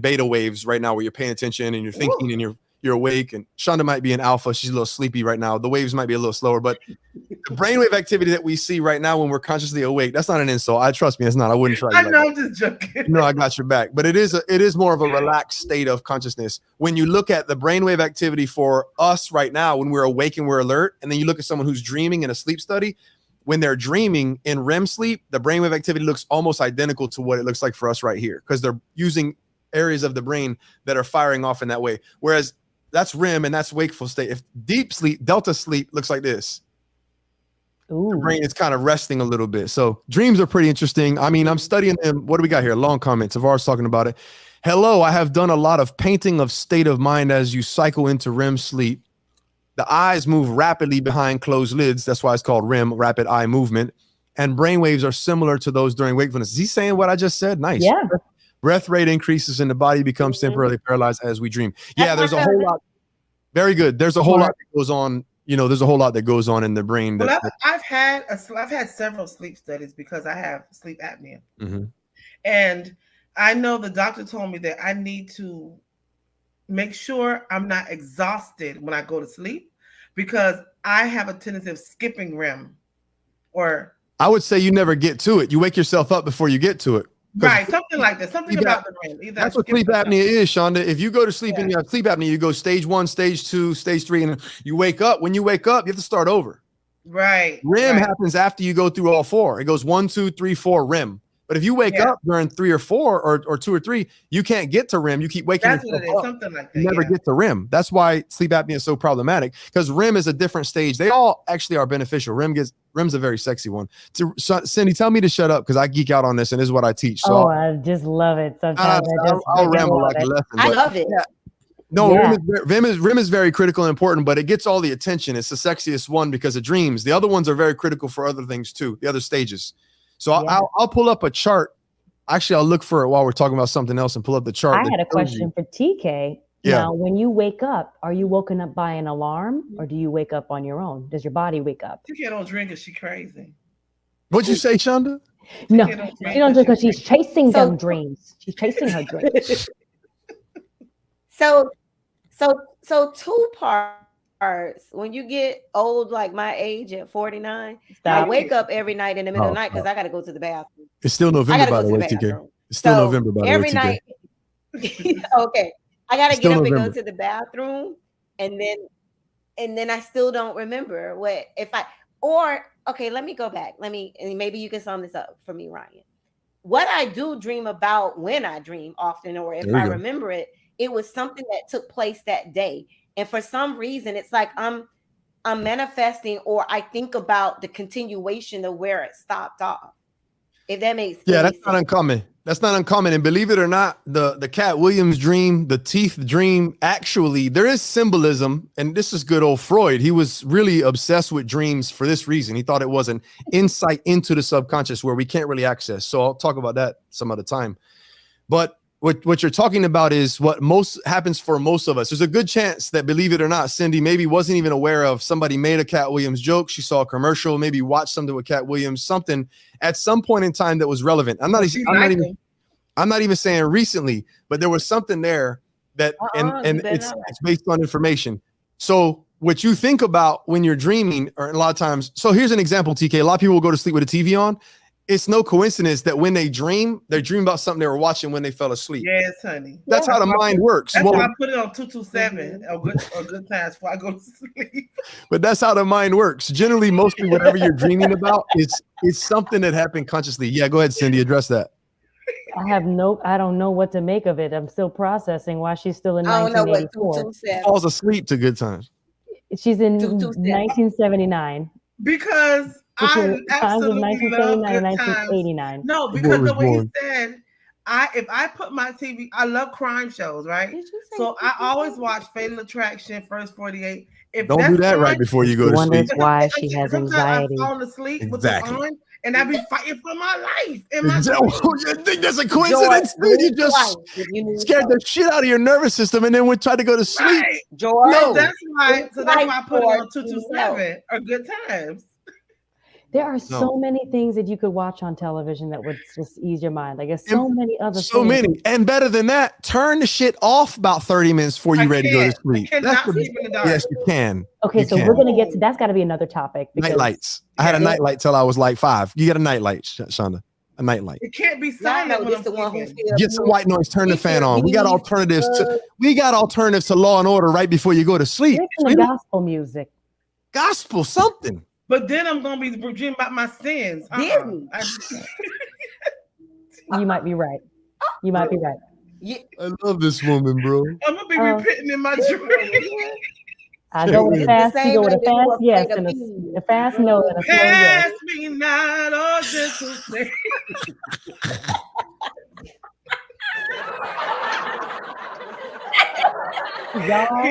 beta waves right now where you're paying attention and you're thinking and you're awake. And Shonda might be in alpha. She's a little sleepy right now. The waves might be a little slower, but the brainwave activity that we see right now when we're consciously awake, that's not an insult. Trust me, it's not. I wouldn't try. I'm just joking. No, I got your back. But it is more of a relaxed state of consciousness. When you look at the brainwave activity for us right now, when we're awake and we're alert, and then you look at someone who's dreaming in a sleep study, when they're dreaming in REM sleep, the brainwave activity looks almost identical to what it looks like for us right here because they're using areas of the brain that are firing off in that way. Whereas that's REM and that's wakeful state. If deep sleep, delta sleep looks like this. Ooh. The brain is kind of resting a little bit. So dreams are pretty interesting. I mean, I'm studying them. What do we got here? Long comments. Tavares talking about it. Hello, I have done a lot of painting of state of mind as you cycle into REM sleep. The eyes move rapidly behind closed lids. That's why it's called REM, rapid eye movement. And brain waves are similar to those during wakefulness. Is he saying what I just said? Nice. Yeah. Breath rate increases and the body becomes temporarily paralyzed as we dream. Yeah, there's a whole lot. Very good. There's a whole lot that goes on. There's a whole lot that goes on in the brain. Well, I've had several sleep studies because I have sleep apnea. Mm-hmm. And I know the doctor told me that I need to make sure I'm not exhausted when I go to sleep because I have a tendency of skipping REM. Or I would say you never get to it. You wake yourself up before you get to it. Right, something like that. Something about the REM. That's what sleep apnea is, Shonda. If you go to sleep and you have sleep apnea, you go stage 1, stage 2, stage 3, and you wake up. When you wake up, you have to start over. Right. REM happens after you go through all 4. It goes 1, 2, 3, 4 REM. But if you wake up during 3 or 4 or 2 or 3, you can't get to REM. You keep waking That's yourself what it is. up. Something like that. You never get to REM. That's why sleep apnea is so problematic because REM is a different stage. They all actually are beneficial. REM's a very sexy one. Syndee, tell me to shut up because I geek out on this and this is what I teach. So I just love it. Sometimes I'll ramble like a lesson. I love it. Yeah. No, REM is very critical and important, but it gets all the attention. It's the sexiest one because of dreams. The other ones are very critical for other things too, the other stages. So I'll pull up a chart. Actually, I'll look for it while we're talking about something else and pull up the chart. I had a question for TK. Yeah. Now, when you wake up, are you woken up by an alarm or do you wake up on your own? Does your body wake up? TK don't drink and she crazy. What'd you say, Shonda? No, she don't drink because she's chasing them dreams. She's chasing her dreams. So 2 parts. When you get old, like my age at 49, I wake up every night in the middle of the night because I got to go to the bathroom. It's still November, by the way, TK. It's still November, by the way, every TK. night. Okay, I got to get up and go to the bathroom, and then I still don't remember okay, let me go back. And maybe you can sum this up for me, Ryan. What I do dream about when I dream often, or if I remember it, it was something that took place that day. And for some reason, it's like I'm manifesting, or I think about the continuation of where it stopped off. If that makes sense. That's not uncommon. That's not uncommon. And believe it or not, the Cat Williams dream, the teeth dream, actually, there is symbolism. And this is good old Freud. He was really obsessed with dreams for this reason. He thought it was an insight into the subconscious where we can't really access. So I'll talk about that some other time. But what you're talking about is what most happens for most of us. There's a good chance that, believe it or not, Syndee maybe wasn't even aware of somebody made a Cat Williams joke. She saw a commercial, maybe watched something with Cat Williams, something at some point in time that was relevant. I'm not even saying recently, but there was something there that, and it's based on information. So what you think about when you're dreaming, or a lot of times, so here's an example, TK. A lot of people will go to sleep with a TV on. It's no coincidence that when they dream about something they were watching when they fell asleep. Yes, honey. That's how the mind works. That's why I put it on 227 or good times before I go to sleep. But that's how the mind works. Generally, mostly whatever you're dreaming about, it's something that happened consciously. Yeah, go ahead, Syndee, address that. I don't know what to make of it. I'm still processing why she's still in 1984. Falls asleep to good times. She's in 1979. Because Between I times of absolutely love 1979 and good times. 1989. No, The boy because was the way he born. said, if I put my TV, I love crime shows, right? Did you say? So I always watch Fatal Attraction, First 48. If Don't do that's that right on, before you She go to wonders sleep. why she has sometimes anxiety. I'm falling asleep with Exactly. it on, and I be fighting for my life. In my You think that's a George, coincidence? Dude? You blink just twice if you need scared the help. shit out of your nervous system, and then we try to go to sleep. right. George, No. That's why. blink So that's twice, why I put it on George, you need help. 227 or Good Times. There are so many things that you could watch on television that would just ease your mind. Like, there's And so many other So things. many. And better than that, turn the shit off about 30 minutes before I you ready to go to can't. sleep. I cannot the- sleep in the dark. yes, you can. Okay, You so can. we're gonna get to that's got to be another topic. Night because lights. I had a Yeah. night light till I was like 5. You get a night light, Shonda. A night light. It can't be Y'all silent know when this I'm the one who sleeping. feels Get some white noise, turn the fan on. We got alternatives to Law and Order right before you go to sleep. listen to gospel music. Gospel something. But then I'm gonna be dreaming about my sins. Disney. You might be right. You might be right. Yeah. I love this woman, bro. I'm gonna be repenting in my dream. I go with a It's the fast, you same go with a way that you fast were yes afraid and of bees. a fast no and a slow yes. Pass me not, oh gentle Savior. Y'all,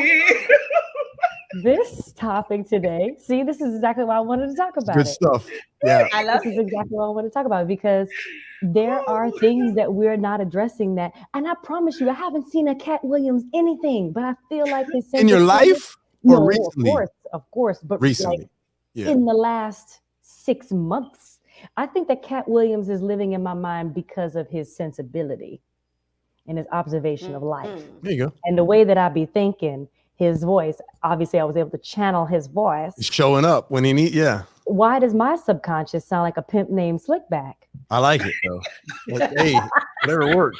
this topic today, see, this is exactly why I wanted to talk about Good it. stuff. Yeah. I love This is it. exactly what I want to talk about because there are things that we're not addressing that, and I promise you, I haven't seen a Cat Williams anything, but I feel like his In your sensitivity- life or No, recently? of course, but Recently. like Yeah. in the last 6 months, I think that Cat Williams is living in my mind because of his sensibility and his observation of life. Mm. There you go. And the way that I be thinking, his voice, obviously I was able to channel his voice. Showing up when he need. Yeah. Why does my subconscious sound like a pimp named Slickback? I like it though. Like, hey, whatever works.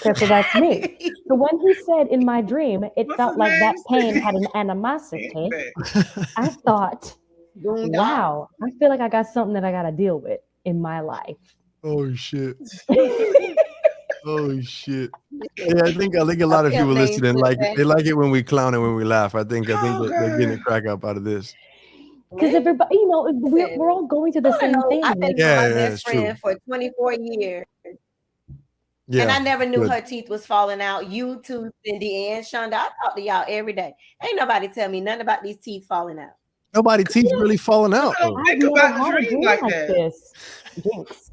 Okay, so that's me. So when he said in my dream, it What's felt his like that name? pain had an animosity. Boondoggle. I thought, Boondoggle. wow, I feel like I got something that I got to deal with in my life. Oh shit. Oh shit. Yeah, I think a lot of pimp people named listening like Slickback. they like it when we clown and when we laugh. I think Oh, they're getting a God. crack up out of this. Because everybody, we're all going through the I same know. thing. I've been Like, with Yeah, my yeah, best it's true. friend for 24 years. Yeah. And I never knew good. her teeth was falling out. You too, Syndee and Shonda. I talk to y'all every day. Ain't nobody tell me nothing about these teeth falling out. Nobody teeth really falling out. I don't though. I've think never about had a dreams dream like like that. this. Jinx.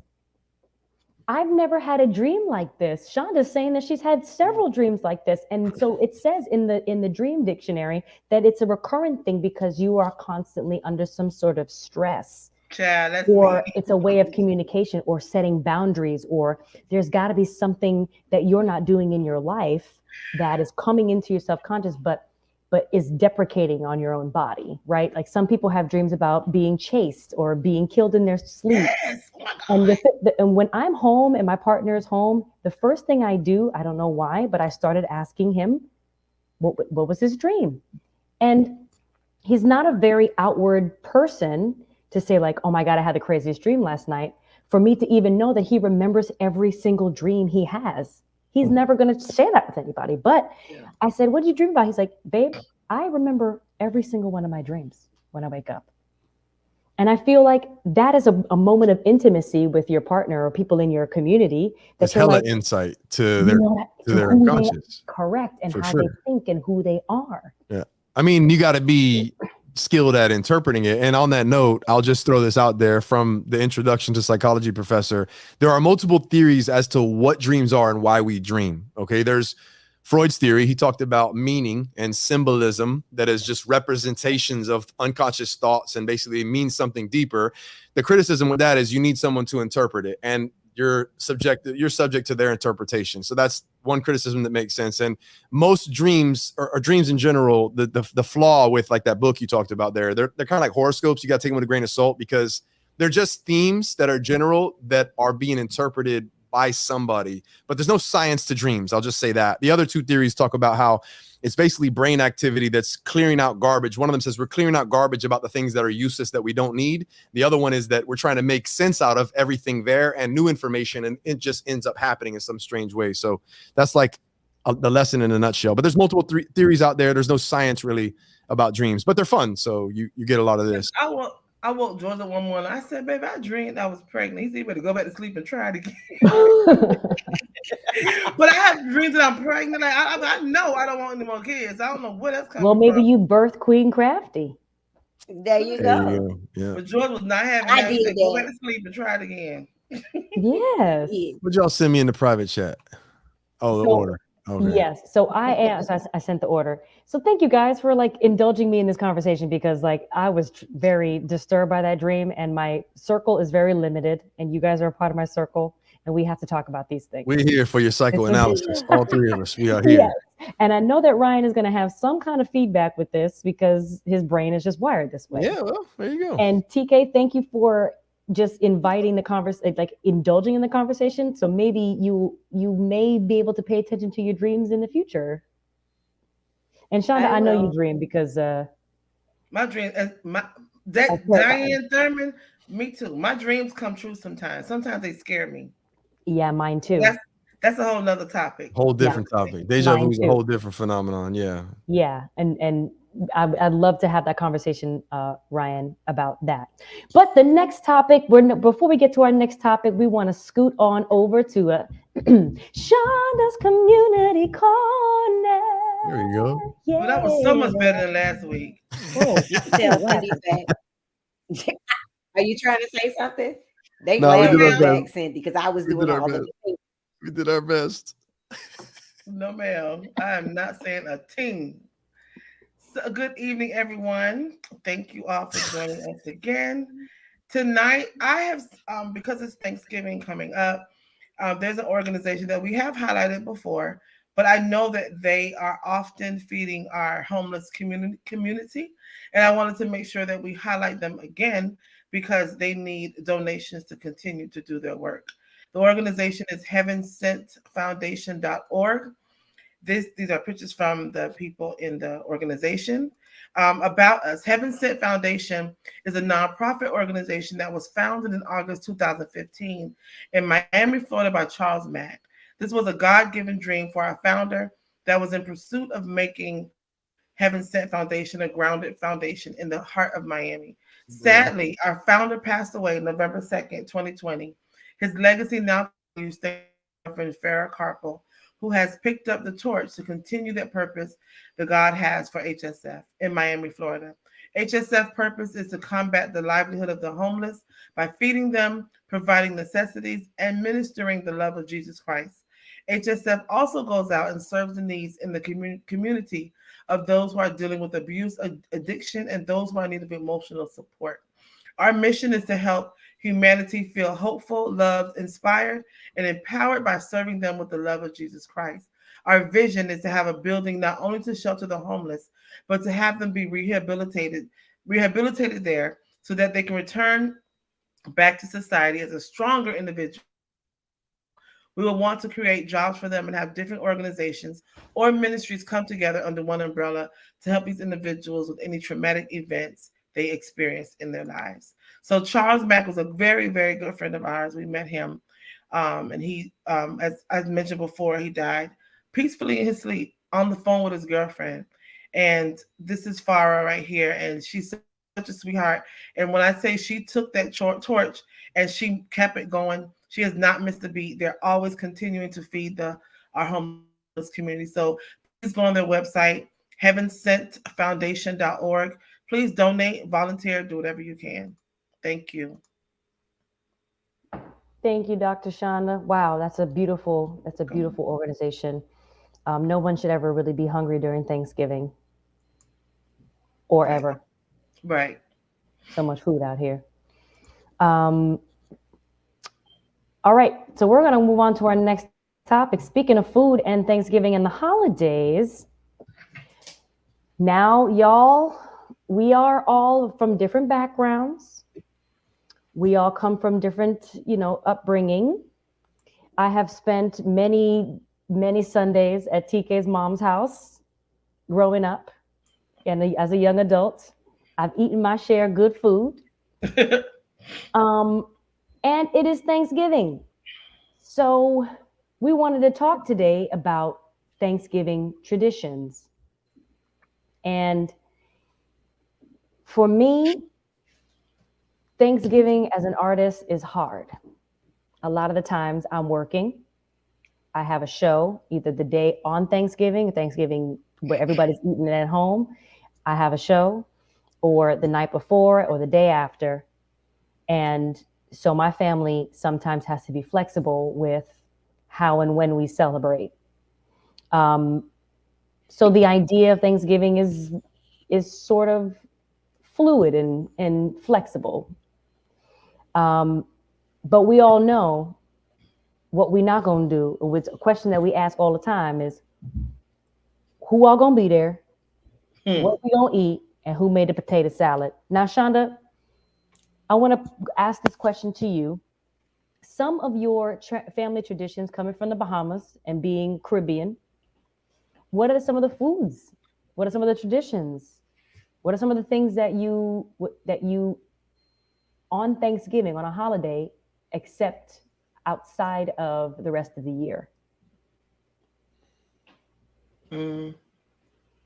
I've never had a dream like this. Shonda's saying that she's had several dreams like this. And so it says in the dream dictionary that it's a recurrent thing because you are constantly under some sort of stress. Child, that's Or me. it's a way of communication or setting boundaries, or there's got to be something that you're not doing in your life that is coming into your subconscious, but is deprecating on your own body, right? Like some people have dreams about being chased or being killed in their sleep. Yes. Oh my God. And, and when I'm home and my partner is home, the first thing I do, I don't know why, but I started asking him, what was his dream? And he's not a very outward person to say like, oh my God, I had the craziest dream last night. For me to even know that he remembers every single dream he has. He's never going to share that with anybody. But I said, what did you dream about? He's like, babe, I remember every single one of my dreams when I wake up. And I feel like that is a moment of intimacy with your partner or people in your community. There's you're hella like, insight to you their know, to their who they- unconscious. correct. And For how sure. they think and who they are. I mean, you got to be skilled at interpreting it. And on that note, I'll just throw this out there from the introduction to psychology professor. There are multiple theories as to what dreams are and why we dream. Okay. There's Freud's theory. He talked about meaning and symbolism that is just representations of unconscious thoughts and basically means something deeper. The criticism with that is you need someone to interpret it, and you're subject to their interpretation. So that's one criticism that makes sense. And most dreams or dreams in general, the flaw with like that book you talked about there, they're kind of like horoscopes. You got to take them with a grain of salt because they're just themes that are general that are being interpreted by somebody, but there's no science to dreams. I'll just say that. The other two theories talk about how it's basically brain activity that's clearing out garbage. One of them says we're clearing out garbage about the things that are useless that we don't need. The other one is that we're trying to make sense out of everything there and new information, and it just ends up happening in some strange way. So that's like the lesson in a nutshell. But there's multiple theories out there. There's no science really about dreams, but they're fun. So you get a lot of this. I woke George up one morning. I said, "Baby, I dreamed I was pregnant." He said, "You better go back to sleep and try it again." But I have dreams that I'm pregnant. Like, I know I don't want any more kids. I don't know where that's Well, coming maybe from. you birthed Queen Crafty. There you There you go. go. Yeah. But George was not having I that. He did said, "Go back that. to sleep and try it again." Yes. Yeah. Would y'all send me in the private chat? Oh, the So order. Okay. yes, so I am. So I sent the order. So thank you guys for like indulging me in this conversation because like I was very disturbed by that dream, and my circle is very limited, and you guys are a part of my circle, and we have to talk about these things. We're here for your psychoanalysis. All three of us. We are Yes, here. and I know that Ryan is going to have some kind of feedback with this because his brain is just wired this way. Yeah, well, there you go. And TK, thank you for just inviting the conversation, like indulging in the conversation. So maybe you may be able to pay attention to your dreams in the future. And Shonda, I I know you will. dream because My dream, I've that heard, Diane Thurman. Me too. My dreams come true sometimes. Sometimes they scare me. yeah, mine But too. that's a whole nother topic. Whole Yeah, different topic. Deja vu mine is a too. whole different phenomenon. Yeah. Yeah, and I'd love to have that conversation, Ryan, about that. But the next topic, before we get to our next topic, we want to scoot on over to Shonda's Community Corner. There you go. Yeah. But that was so much better than last week. Oh, You can tell what Cindy's happened? back. Are you trying to say something? They No, we glad did our you best. back, Cindy, because I was We doing did our all the best. things. We did our best. No, ma'am. I am not saying a thing. So, good evening, everyone. Thank you all for joining us again. Tonight, I have, because it's Thanksgiving coming up, there's an organization that we have highlighted before, but I know that they are often feeding our homeless community. And I wanted to make sure that we highlight them again because they need donations to continue to do their work. The organization is heavensentfoundation.org. These are pictures from the people in the organization. About us, Heaven Sent Foundation is a nonprofit organization that was founded in August 2015 in Miami, Florida by Charles Mack. This was a God-given dream for our founder that was in pursuit of making Heaven Sent Foundation a grounded foundation in the heart of Miami. Sadly, our founder passed away November 2nd, 2020. His legacy now continues thanks to Reverend Farrah Carpel, who has picked up the torch to continue that purpose that God has for HSF in Miami, Florida. HSF purpose is to combat the livelihood of the homeless by feeding them, providing necessities, and ministering the love of Jesus Christ. HSF also goes out and serves the needs in the community of those who are dealing with abuse, addiction, and those who are in need of emotional support. Our mission is to help humanity feel hopeful, loved, inspired, and empowered by serving them with the love of Jesus Christ. Our vision is to have a building not only to shelter the homeless, but to have them be rehabilitated there so that they can return back to society as a stronger individual. We will want to create jobs for them and have different organizations or ministries come together under one umbrella to help these individuals with any traumatic events they experienced in their lives. So Charles Mack was a very, very good friend of ours. We met him, and he, as I mentioned before, he died peacefully in his sleep on the phone with his girlfriend. And this is Farah right here, and she's such a sweetheart. And when I say she took that torch and she kept it going, she has not missed a beat. They're always continuing to feed our homeless community. So please go on their website, heavensentfoundation.org. Please donate, volunteer, do whatever you can. Thank you. Thank you, Dr. Shonda. Wow, that's a beautiful organization. No one should ever really be hungry during Thanksgiving or Right. ever. Right. So much food out here. All right, so we're going to move on to our next topic. Speaking of food and Thanksgiving and the holidays, now, y'all, we are all from different backgrounds. We all come from different, upbringing. I have spent many, many Sundays at TK's mom's house growing up, and as a young adult, I've eaten my share of good food. And it is Thanksgiving. So we wanted to talk today about Thanksgiving traditions. And for me, Thanksgiving as an artist is hard. A lot of the times I'm working. I have a show either the day on Thanksgiving where everybody's eating at home. I have a show, or the night before, or the day after. And so my family sometimes has to be flexible with how and when we celebrate. Um, so the idea of Thanksgiving is sort of fluid and flexible. But we all know what we're not going to do. It's a question that we ask all the time is who all going to be there, what we going to eat, and who made the potato salad. Now, Shonda, I want to ask this question to you. Some of your family traditions coming from the Bahamas and being Caribbean, what are some of the foods? What are some of the traditions? What are some of the things that you on Thanksgiving, on a holiday, accept outside of the rest of the year? We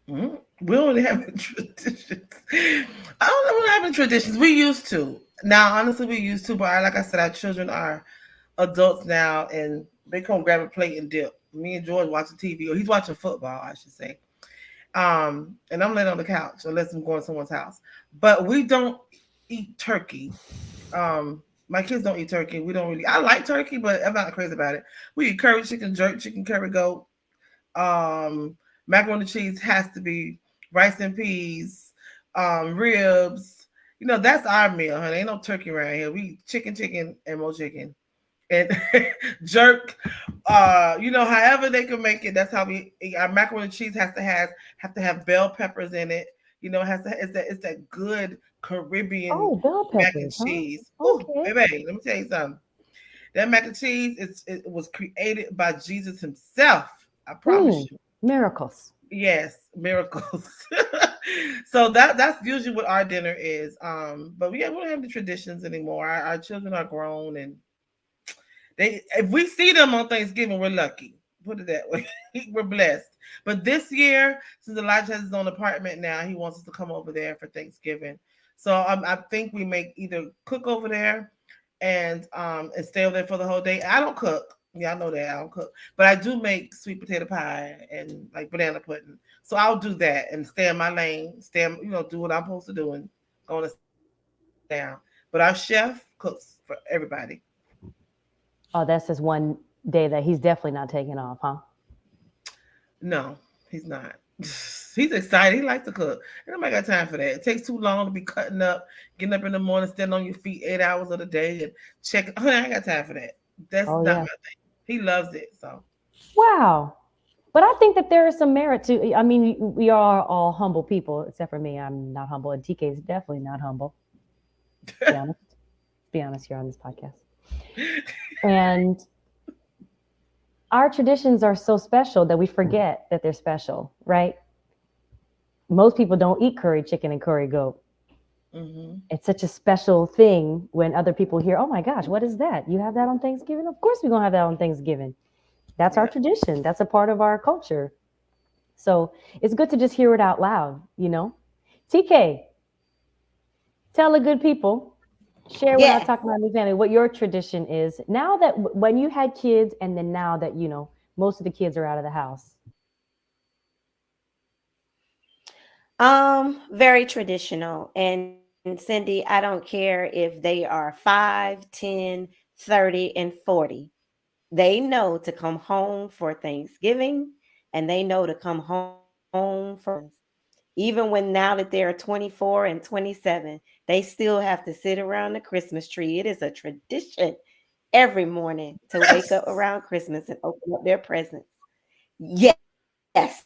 don't really have any traditions. I don't know, we don't have any traditions. We used to. Now, honestly, we used to, but like I said, our children are adults now, and they come grab a plate and dip. Me and George watching TV, or he's watching football, I should say. And I'm laying on the couch unless I'm going to someone's house. But we don't eat turkey. My kids don't eat turkey. We don't really. I like turkey, but I'm not crazy about it. We eat curry chicken, jerk chicken, curry goat. Macaroni and cheese has to be, rice and peas, ribs. You know, that's our meal, honey. Ain't no turkey around here. We eat chicken, and more chicken. And jerk, however they can make it, that's how we eat. Our macaroni and cheese have to have bell peppers in it. You know, it has to it's that good Caribbean bell mac and peppers, huh? cheese. Okay. Ooh, baby, let me tell you something. That mac and cheese, it was created by Jesus himself. I promise you. Miracles. Yes, miracles. So that's usually what our dinner is. But we don't have the traditions anymore. Our children are grown, and if we see them on Thanksgiving, we're lucky. Put it that way. We're blessed. But this year, since Elijah has his own apartment now, he wants us to come over there for Thanksgiving. So I think we may either cook over there and stay over there for the whole day. I don't cook. Yeah, I know that I don't cook, but I do make sweet potato pie and like banana pudding. So I'll do that and stay in my lane, do what I'm supposed to do and go on down. But our chef cooks for everybody. Oh, that's just one day that he's definitely not taking off, huh? No, he's not. He's excited. He likes to cook. And nobody got time for that. It takes too long to be cutting up, getting up in the morning, standing on your feet 8 hours of the day and checking. I ain't got time for that. That's not my thing. He loves it. So wow. But I think that there is some merit to. I mean, we are all humble people, except for me. I'm not humble, and TK is definitely not humble. Be honest. Be honest here on this podcast. And our traditions are so special that we forget that they're special, right? Most people don't eat curry chicken and curry goat. Mm-hmm. It's such a special thing when other people hear, oh my gosh, what is that? You have that on Thanksgiving? Of course we're going to have that on Thanksgiving. That's our tradition. That's a part of our culture. So it's good to just hear it out loud, you know? TK, tell the good people, share when I talk about your family, what your tradition is now that when you had kids and then now that, most of the kids are out of the house. Very traditional. And Syndee, I don't care if they are 5, 10, 30, and 40. They know to come home for Thanksgiving and they know to come home for even when now that they're 24 and 27, they still have to sit around the Christmas tree. It is a tradition every morning to wake up around Christmas and open up their presents. Yes,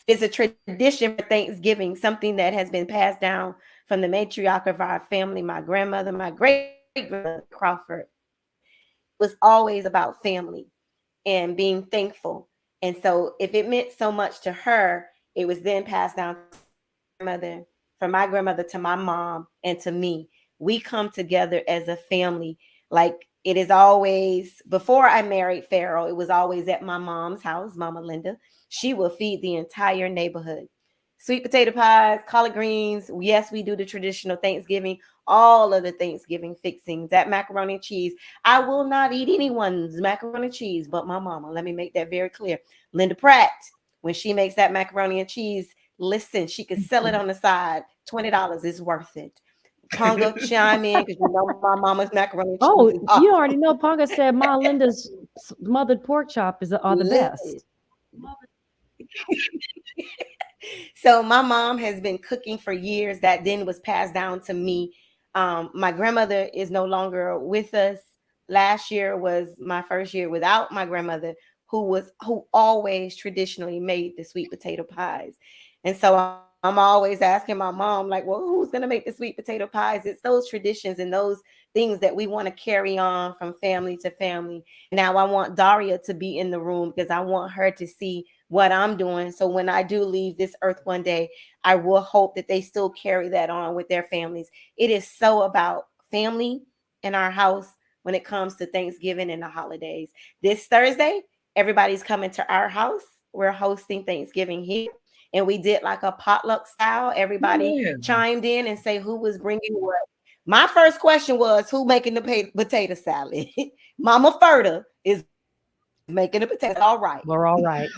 it's a tradition for Thanksgiving, something that has been passed down from the matriarch of our family, my grandmother, my great-grandmother Crawford. It was always about family and being thankful. And so if it meant so much to her, it was then passed down to mother, from my grandmother to my mom and to me. We come together as a family. Like it is always, before I married Pharaoh, it was always at my mom's house, Mama Linda. She will feed the entire neighborhood. sweet potato pies, collard greens. Yes, we do the traditional Thanksgiving, all of the Thanksgiving fixings, that macaroni and cheese. I will not eat anyone's macaroni and cheese but my mama. Let me make that very clear. Linda Pratt, when she makes that macaroni and cheese, listen, she could sell it on the side. $20 is worth it. Ponga, chime in because you know my mama's macaroni and cheese. Oh, is awesome. you already know. Ponga said Ma Linda's smothered pork chop are the best. So my mom has been cooking for years. That then was passed down to me. My grandmother is no longer with us. Last year was my first year without my grandmother, who always traditionally made the sweet potato pies. And so I'm always asking my mom, like, well, who's going to make the sweet potato pies? It's those traditions and those things that we want to carry on from family to family. Now I want Daria to be in the room because I want her to see what I'm doing. So when I do leave this earth one day, I will hope that they still carry that on with their families. It is so about family in our house when it comes to Thanksgiving and the holidays. This Thursday, everybody's coming to our house. We're hosting Thanksgiving here. And we did like a potluck style. Everybody chimed in and say who was bringing what. My first question was, who making the potato salad? Mama Ferda is making the potato. All right. We're all right.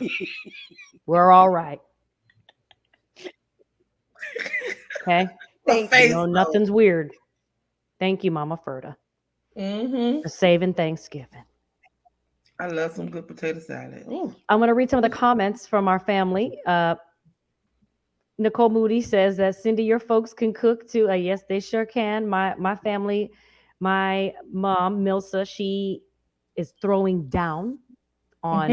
We're all right. Okay. Thank you. No, nothing's weird. Thank you, Mama Ferda, for saving Thanksgiving. I love some good potato salad. I'm going to read some of the comments from our family. Nicole Moody says that Syndee, your folks can cook too. Yes, they sure can. My family, my mom, Milsa, she is throwing down on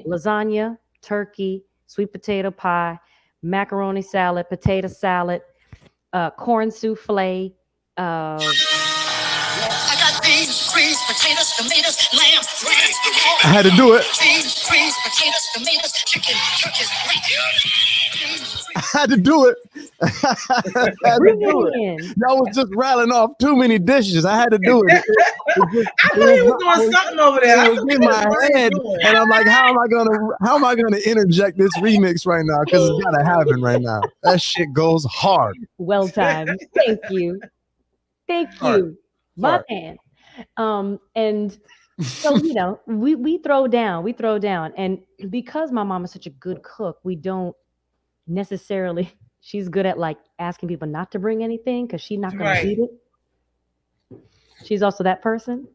lasagna, turkey, sweet potato pie, macaroni salad, potato salad, corn souffle. I got beans, greens, potatoes, tomatoes, lamb, I had to do it. beans, greens, potatoes, tomatoes, chicken, turkeys, I had to do it. Bring it in. Y'all was just rattling off too many dishes. I had to do it. I knew he was doing something over there. It was in my head, and I'm like, how am I gonna interject this remix right now? Because it's gotta happen right now. That shit goes hard. Well timed. Thank you. Thank you. My man. And so, you know, we throw down. And because my mom is such a good cook, we don't necessarily, she's good at like asking people not to bring anything because she's not going to eat it. She's also that person.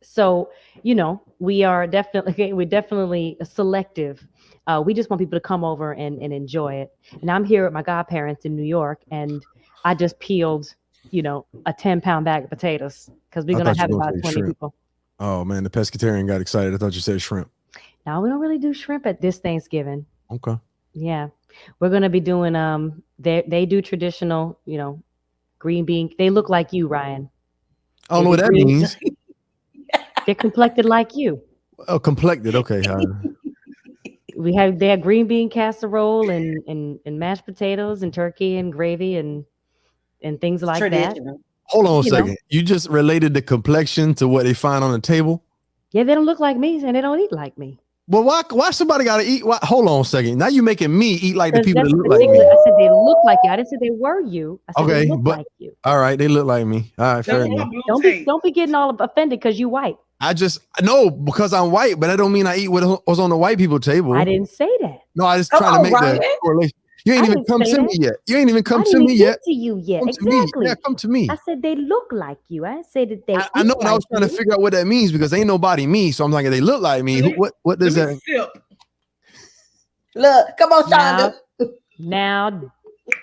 So, you know, we're definitely selective. We just want people to come over and enjoy it. And I'm here with my godparents in New York, and I just peeled, you know, a 10-pound bag of potatoes because we're going to have about 20 shrimp. people. Oh man, the pescatarian got excited. I thought you said shrimp. Now we don't really do shrimp at this Thanksgiving. Okay. Yeah. We're going to be doing, they do traditional, you know, green bean. They look like you, Ryan. I don't know what that means. They're complected like you. Oh, complected. Okay. They have green bean casserole and mashed potatoes and turkey and gravy and things like that. Hold on a second. You just related the complexion to what they find on the table? Yeah, they don't look like me and they don't eat like me. Well, why somebody got to eat? Hold on a second. Now you making me eat like the people that look like me. I said they look like you. I didn't say they were you. I said they look like you. All right, they look like me. All right, fair enough. Don't be getting all offended because you white. No, because I'm white, but that don't mean I eat what was on the white people table. I didn't say that. No, I just trying to make that correlation. You ain't even come to me yet. You ain't even come to me yet. To you yet. Exactly. Yeah, come to me. I said they look like you. I said that they. I know, and I was trying to figure out what that means because ain't nobody me. So I'm like, they look like me. What does that? Look, come on, Shonda. Now,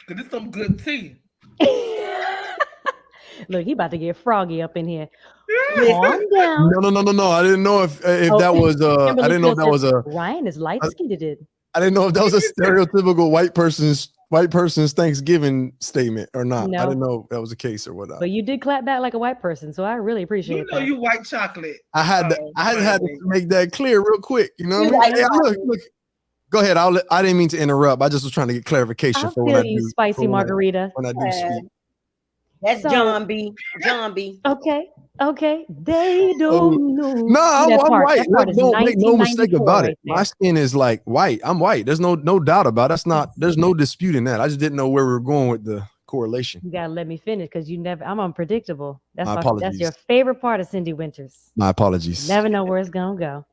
this is some good tea. Look, he about to get froggy up in here. Calm down. No. I didn't know if that was. I didn't know if that was a. Ryan is light skinned. I didn't know if that was a stereotypical white person's Thanksgiving statement or not. No. I didn't know if that was the case or whatnot. But you did clap back like a white person, so I really appreciate that. You white chocolate. I had to make that clear real quick. You know what I mean? Hey, look. Go ahead. I didn't mean to interrupt. I just was trying to get clarification for when I do. Spicy margarita. When I do speak. That's So- John B. John B. Okay. They don't know. No, I'm white. That part is Don't make no mistake 1994 about right it. there. My skin is like white. I'm white. There's no doubt about it. That's not. There's no dispute in that. I just didn't know where we were going with the correlation. You gotta let me finish because I'm unpredictable. My That's apologies. your favorite part of Syndee Winters. My apologies. Never know where it's gonna go.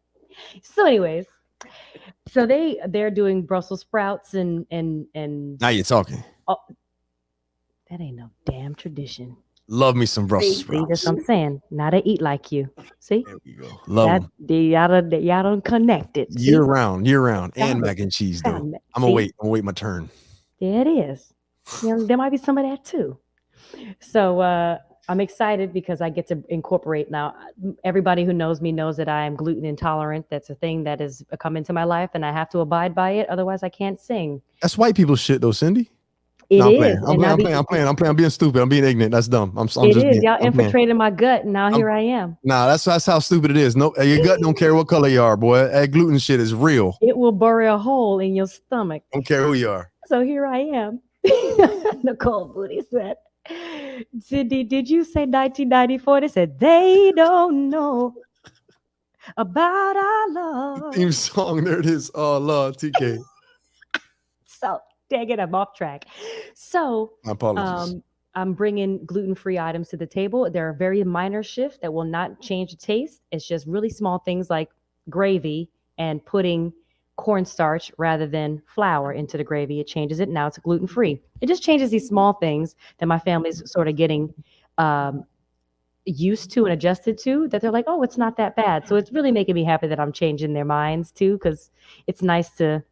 So, anyways, so they're doing Brussels sprouts and Now you're talking. that ain't no damn tradition. Love me some Brussels See, sprouts. that's what I'm saying. Now they eat like you. See, There we go. Love them. y'all don't connect it. See? Year round, and Found mac and cheese though. Found it. I'm gonna See? wait my turn. There it is. You know, there might be some of that too. So I'm excited because I get to incorporate now. Everybody who knows me knows that I am gluten intolerant. That's a thing that has come into my life, and I have to abide by it. Otherwise, I can't sing. That's white people shit though, Syndee. It No, is. I'm playing. I'm being stupid. I'm being ignorant. That's dumb. I'm just being, Y'all I'm playing. infiltrated my gut, and now here I am. Nah, that's how stupid it is. No, your gut don't care what color you are, boy. That gluten shit is real. It will bury a hole in your stomach. Don't care who you are. So here I am. Nicole Booty said, Syndee, did you say 1994? They said, they don't know about our love. Theme song. There it is. Oh, love TK. So, dang it, I'm off track. So, My apologies. I'm bringing gluten-free items to the table. They're a very minor shift that will not change the taste. It's just really small things like gravy and putting cornstarch rather than flour into the gravy. It changes it. Now it's gluten-free. It just changes these small things that my family's sort of getting used to and adjusted to, that they're like, oh, it's not that bad. So it's really making me happy that I'm changing their minds too, because it's nice to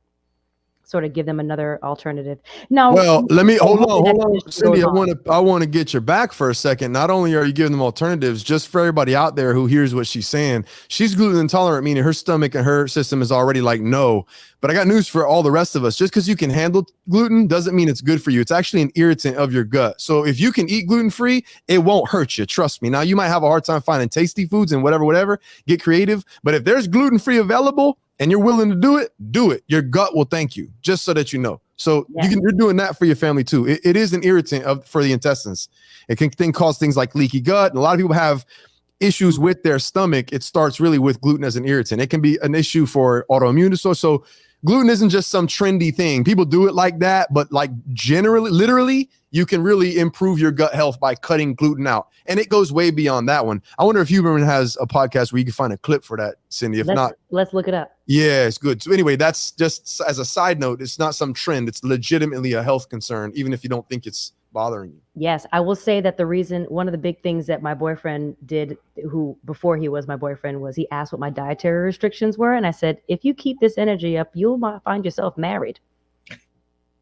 sort of give them another alternative. Now, Well, let me hold on, Cindy. Syndee. I want to get your back for a second. Not only are you giving them alternatives, just for everybody out there who hears what she's saying, she's gluten intolerant, meaning her stomach and her system is already like no. But I got news for all the rest of us. Just because you can handle gluten doesn't mean it's good for you. It's actually an irritant of your gut. So if you can eat gluten free, it won't hurt you. Trust me. Now you might have a hard time finding tasty foods and whatever. Get creative. But if there's gluten free available, and you're willing to do it. Your gut will thank you, just so that you know. So you're doing that for your family too. It is an irritant for the intestines. It can cause things like leaky gut. And a lot of people have issues with their stomach. It starts really with gluten as an irritant. It can be an issue for autoimmune disorder. So gluten isn't just some trendy thing. People do it like that, but like generally, literally, you can really improve your gut health by cutting gluten out. And it goes way beyond that one. I wonder if Huberman has a podcast where you can find a clip for that, Syndee. If not, let's look it up. Yeah, it's good. So anyway, that's just as a side note. It's not some trend. It's legitimately a health concern, even if you don't think it's bothering you. Yes, I will say that one of the big things that my boyfriend did, who before he was my boyfriend, was he asked what my dietary restrictions were. And I said, if you keep this energy up, you'll find yourself married.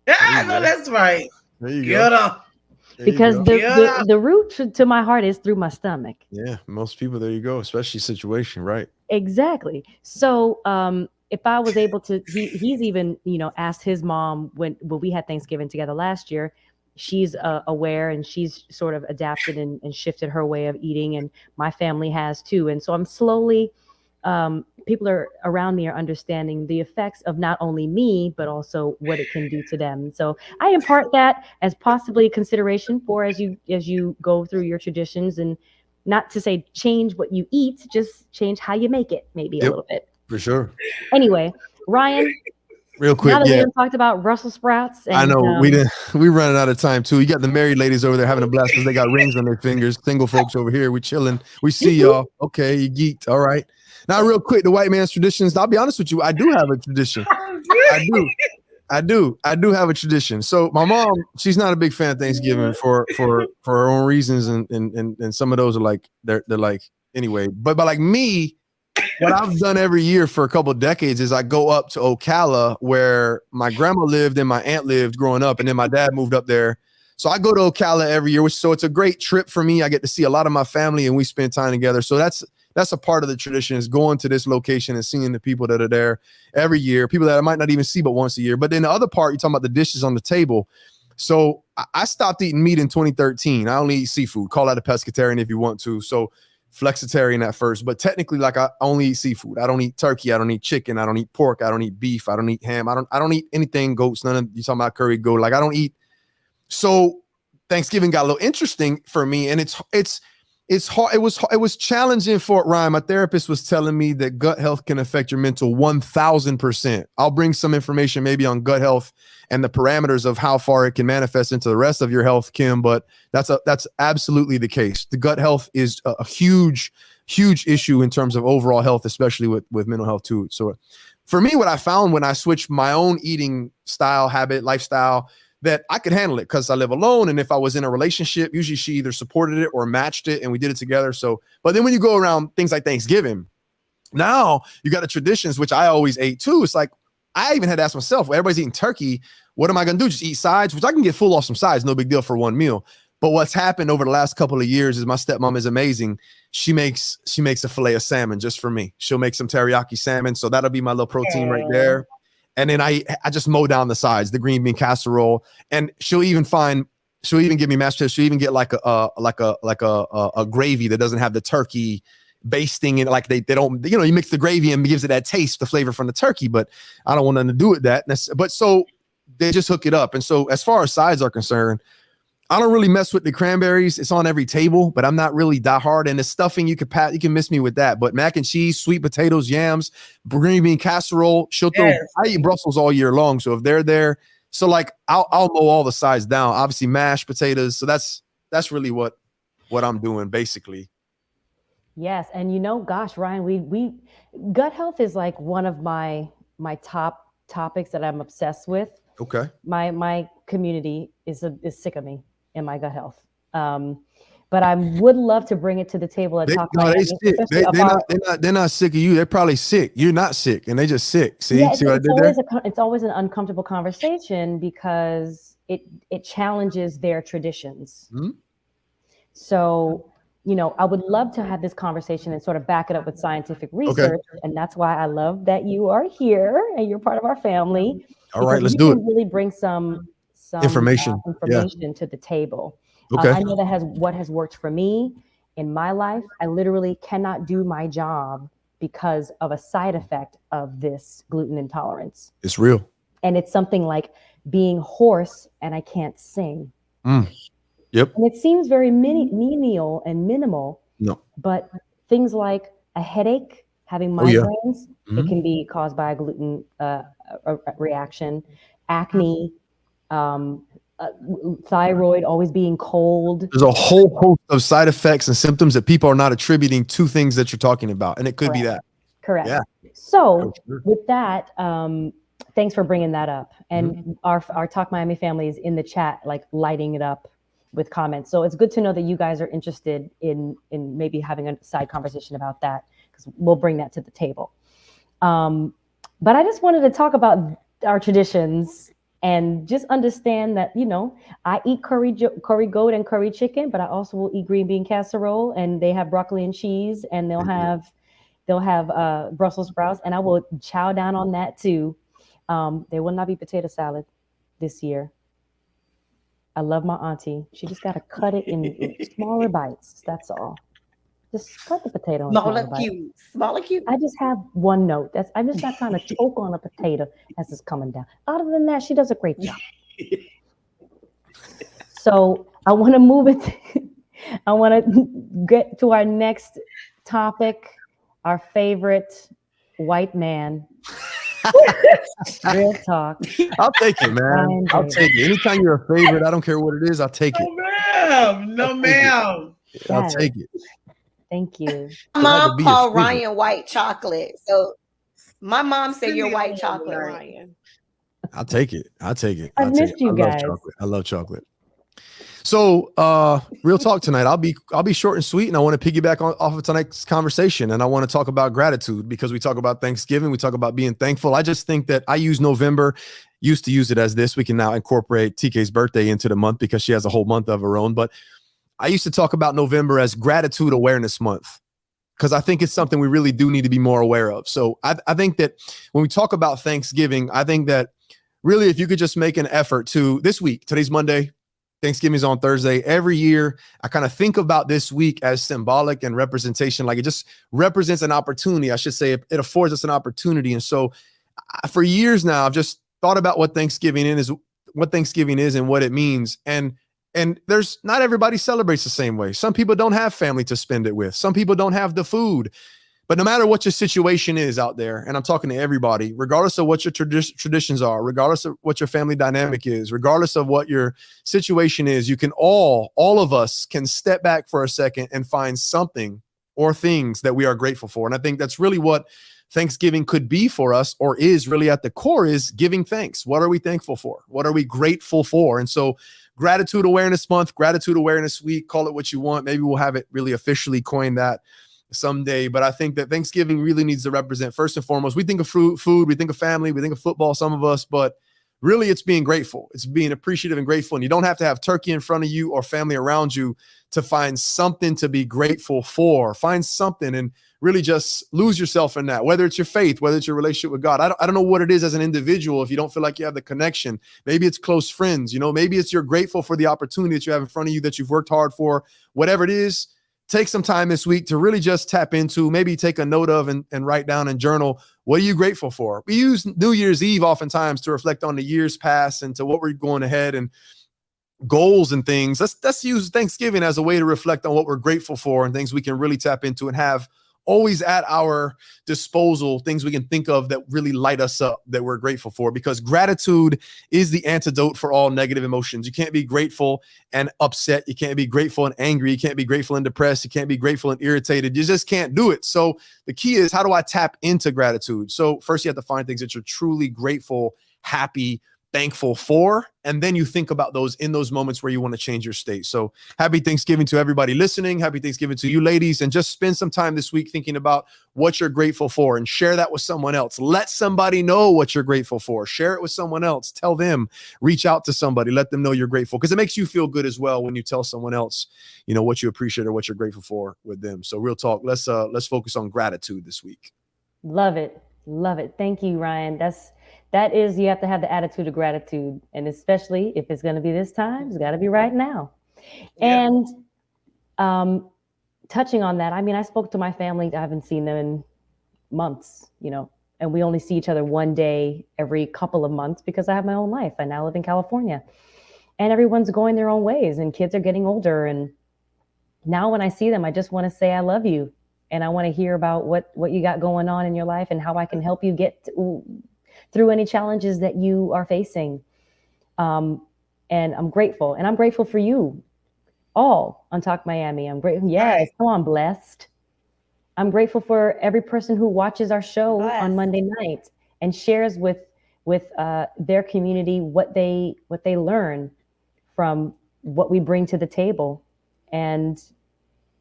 Yeah, I know that's right. There you Get up. Because the route to my heart is through my stomach. Yeah, most people, there you go, especially situation, right? Exactly. So if I was able to, he's even, asked his mom when we had Thanksgiving together last year, she's aware and she's sort of adapted and shifted her way of eating, and my family has too. And so I'm slowly, people around me are understanding the effects of not only me, but also what it can do to them. So I impart that as possibly a consideration for as you go through your traditions, and not to say change what you eat, just change how you make it, maybe a little bit. For sure. Anyway, Ryan, real quick, now that we talked about Brussels sprouts. And, I know we running out of time too. You got the married ladies over there having a blast because they got rings on their fingers. Single folks over here, we chilling. We see y'all. Okay, you geeked. All right. Now, real quick, the white man's traditions. I'll be honest with you. I do have a tradition. I do have a tradition. So my mom, she's not a big fan of Thanksgiving for her own reasons, and some of those are like they're like anyway. But like me, what I've done every year for a couple of decades is I go up to Ocala, where my grandma lived and my aunt lived growing up, and then my dad moved up there. So I go to Ocala every year, so it's a great trip for me. I get to see a lot of my family, and we spend time together. So that's a part of the tradition, is going to this location and seeing the people that are there every year, people that I might not even see but once a year. But then the other part, you're talking about the dishes on the table. So I stopped eating meat in 2013. I only eat seafood. Call that a pescatarian if you want to. So flexitarian at first, but technically, like, I only eat seafood. I don't eat turkey. I don't eat chicken. I don't eat pork. I don't eat beef. I don't eat ham. I don't eat anything goats. None of you talking about curry goat. Like, I don't eat. So Thanksgiving got a little interesting for me, and it's hard. It was challenging for Ryan. My therapist was telling me that gut health can affect your mental 1,000%. I'll bring some information maybe on gut health and the parameters of how far it can manifest into the rest of your health, Kim. But that's absolutely the case. The gut health is a huge issue in terms of overall health, especially with mental health too. So for me, what I found when I switched my own eating lifestyle, that I could handle it because I live alone. And if I was in a relationship, usually she either supported it or matched it and we did it together. So, but then when you go around things like Thanksgiving, now you got the traditions, which I always ate too. It's like, I even had to ask myself, well, everybody's eating turkey. What am I going to do? Just eat sides, which I can get full off some sides. No big deal for one meal. But what's happened over the last couple of years is my stepmom is amazing. She makes a fillet of salmon just for me. She'll make some teriyaki salmon. So that'll be my little protein right there. And then I just mow down the sides, the green bean casserole, and she'll even give me mashed potatoes. She'll even get like a gravy that doesn't have the turkey basting in it. Like they don't, you mix the gravy and gives it that taste, the flavor from the turkey, but I don't want nothing to do with that. But so they just hook it up. And so as far as sides are concerned, I don't really mess with the cranberries. It's on every table, but I'm not really that hard. And the stuffing, you can miss me with that. But mac and cheese, sweet potatoes, yams, green bean casserole, I eat Brussels all year long. So if they're there, so like I'll mow all the sides down. Obviously mashed potatoes. So that's really what I'm doing basically. Yes, and gosh, Ryan, we gut health is like one of my top topics that I'm obsessed with. Okay. My community is sick of me and my gut health. But I would love to bring it to the table and talk about it. They're not sick of you. They're probably sick. You're not sick, and they just sick. See what I did there? It's always an uncomfortable conversation because it challenges their traditions. Mm-hmm. So, I would love to have this conversation and sort of back it up with scientific research. Okay. And that's why I love that you are here and you're part of our family. All right, let's do it. Really bring some information to the table. Okay. I know what has worked for me in my life. I literally cannot do my job because of a side effect of this gluten intolerance. It's real. And it's something like being hoarse and I can't sing. Yep. And it seems very menial and minimal. No. But things like a headache, having migraines, it can be caused by a gluten reaction, acne, thyroid always being cold. There's a whole host of side effects and symptoms that people are not attributing to things that you're talking about. And it could be that. Correct. Yeah. So with that, thanks for bringing that up. And our Talk Miami family is in the chat, like lighting it up with comments. So it's good to know that you guys are interested in maybe having a side conversation about that, because we'll bring that to the table. But I just wanted to talk about our traditions and just understand that, I eat curry goat and curry chicken, but I also will eat green bean casserole, and they have broccoli and cheese, and they'll have Brussels sprouts, and I will chow down on that too. There will not be potato salad this year. I love my auntie. She just got to cut it in smaller bites. That's all. Just cut the potato in smaller bites. Smaller cube. I just have one note. I'm just not trying to choke on a potato as it's coming down. Other than that, she does a great job. So I want to move it. I want to get to our next topic. Our favorite white man. Real talk. I'll take it, man. I'll take it. Anytime you're a favorite, I don't care what it is, I'll take it. No, ma'am. I'll take it. Thank you. My mom called Ryan white chocolate. So my mom said you're white chocolate, Ryan. I'll take it. I missed you guys. I love chocolate. So real talk tonight. I'll be short and sweet, and I want to piggyback off of tonight's conversation, and I want to talk about gratitude, because we talk about Thanksgiving, we talk about being thankful. I just think that I use November, used to use it as this. We can now incorporate TK's birthday into the month because she has a whole month of her own. But I used to talk about November as Gratitude Awareness Month, because I think it's something we really do need to be more aware of. So I think that when we talk about Thanksgiving, I think that really, if you could just make an effort to this week, today's Monday, Thanksgiving is on Thursday. Every year, I kind of think about this week as symbolic and representation. Like, it just represents an opportunity. I should say it affords us an opportunity. And so for years now, I've just thought about what Thanksgiving is and what it means. And And there's not everybody celebrates the same way. Some people don't have family to spend it with. Some people don't have the food. But no matter what your situation is out there, and I'm talking to everybody, regardless of what your traditions are, regardless of what your family dynamic is, regardless of what your situation is, you can all of us can step back for a second and find something or things that we are grateful for. And I think that's really what Thanksgiving could be for us, or is really at the core, is giving thanks. What are we thankful for? What are we grateful for? And so Gratitude Awareness Month, Gratitude Awareness Week, call it what you want. Maybe we'll have it really officially coined that someday. But I think that Thanksgiving really needs to represent, first and foremost, we think of food, we think of family, we think of football, some of us, but really it's being grateful. It's being appreciative and grateful. And you don't have to have turkey in front of you or family around you to find something to be grateful for. Find something and really just lose yourself in that, whether it's your faith, whether it's your relationship with God. I don't know what it is as an individual. If you don't feel like you have the connection, maybe it's close friends, maybe it's you're grateful for the opportunity that you have in front of you that you've worked hard for. Whatever it is, take some time this week to really just tap into, maybe take a note of and write down and journal. What are you grateful for? We use New Year's Eve oftentimes to reflect on the years past and to what we're going ahead and goals and things. Let's use Thanksgiving as a way to reflect on what we're grateful for and things we can really tap into and have always at our disposal, things we can think of that really light us up, that we're grateful for, because gratitude is the antidote for all negative emotions. You can't be grateful and upset. You can't be grateful and angry. You can't be grateful and depressed. You can't be grateful and irritated. You just can't do it. So the key is, how do I tap into gratitude? So first you have to find things that you're truly grateful, happy, thankful for, and then you think about those in those moments where you want to change your state. So happy Thanksgiving to everybody listening. Happy Thanksgiving to you ladies, and just spend some time this week thinking about what you're grateful for and share that with someone else. Let somebody know what you're grateful for. Share it with someone else. Tell them, reach out to somebody, let them know you're grateful, because it makes you feel good as well when you tell someone else, what you appreciate or what you're grateful for with them. So real talk, let's focus on gratitude this week. Love it. Thank you, Ryan. That is, you have to have the attitude of gratitude. And especially if it's going to be this time, it's got to be right now. Yeah. And touching on that, I spoke to my family. I haven't seen them in months, and we only see each other one day every couple of months because I have my own life. I now live in California, and everyone's going their own ways, and kids are getting older. And now when I see them, I just want to say, I love you. And I want to hear about what you got going on in your life and how I can help you get through any challenges that you are facing. And I'm grateful. And I'm grateful for you all on Talk Miami. I'm grateful. Yes, come on, blessed. I'm grateful for every person who watches our show on Monday night and shares with their community what they learn from what we bring to the table. And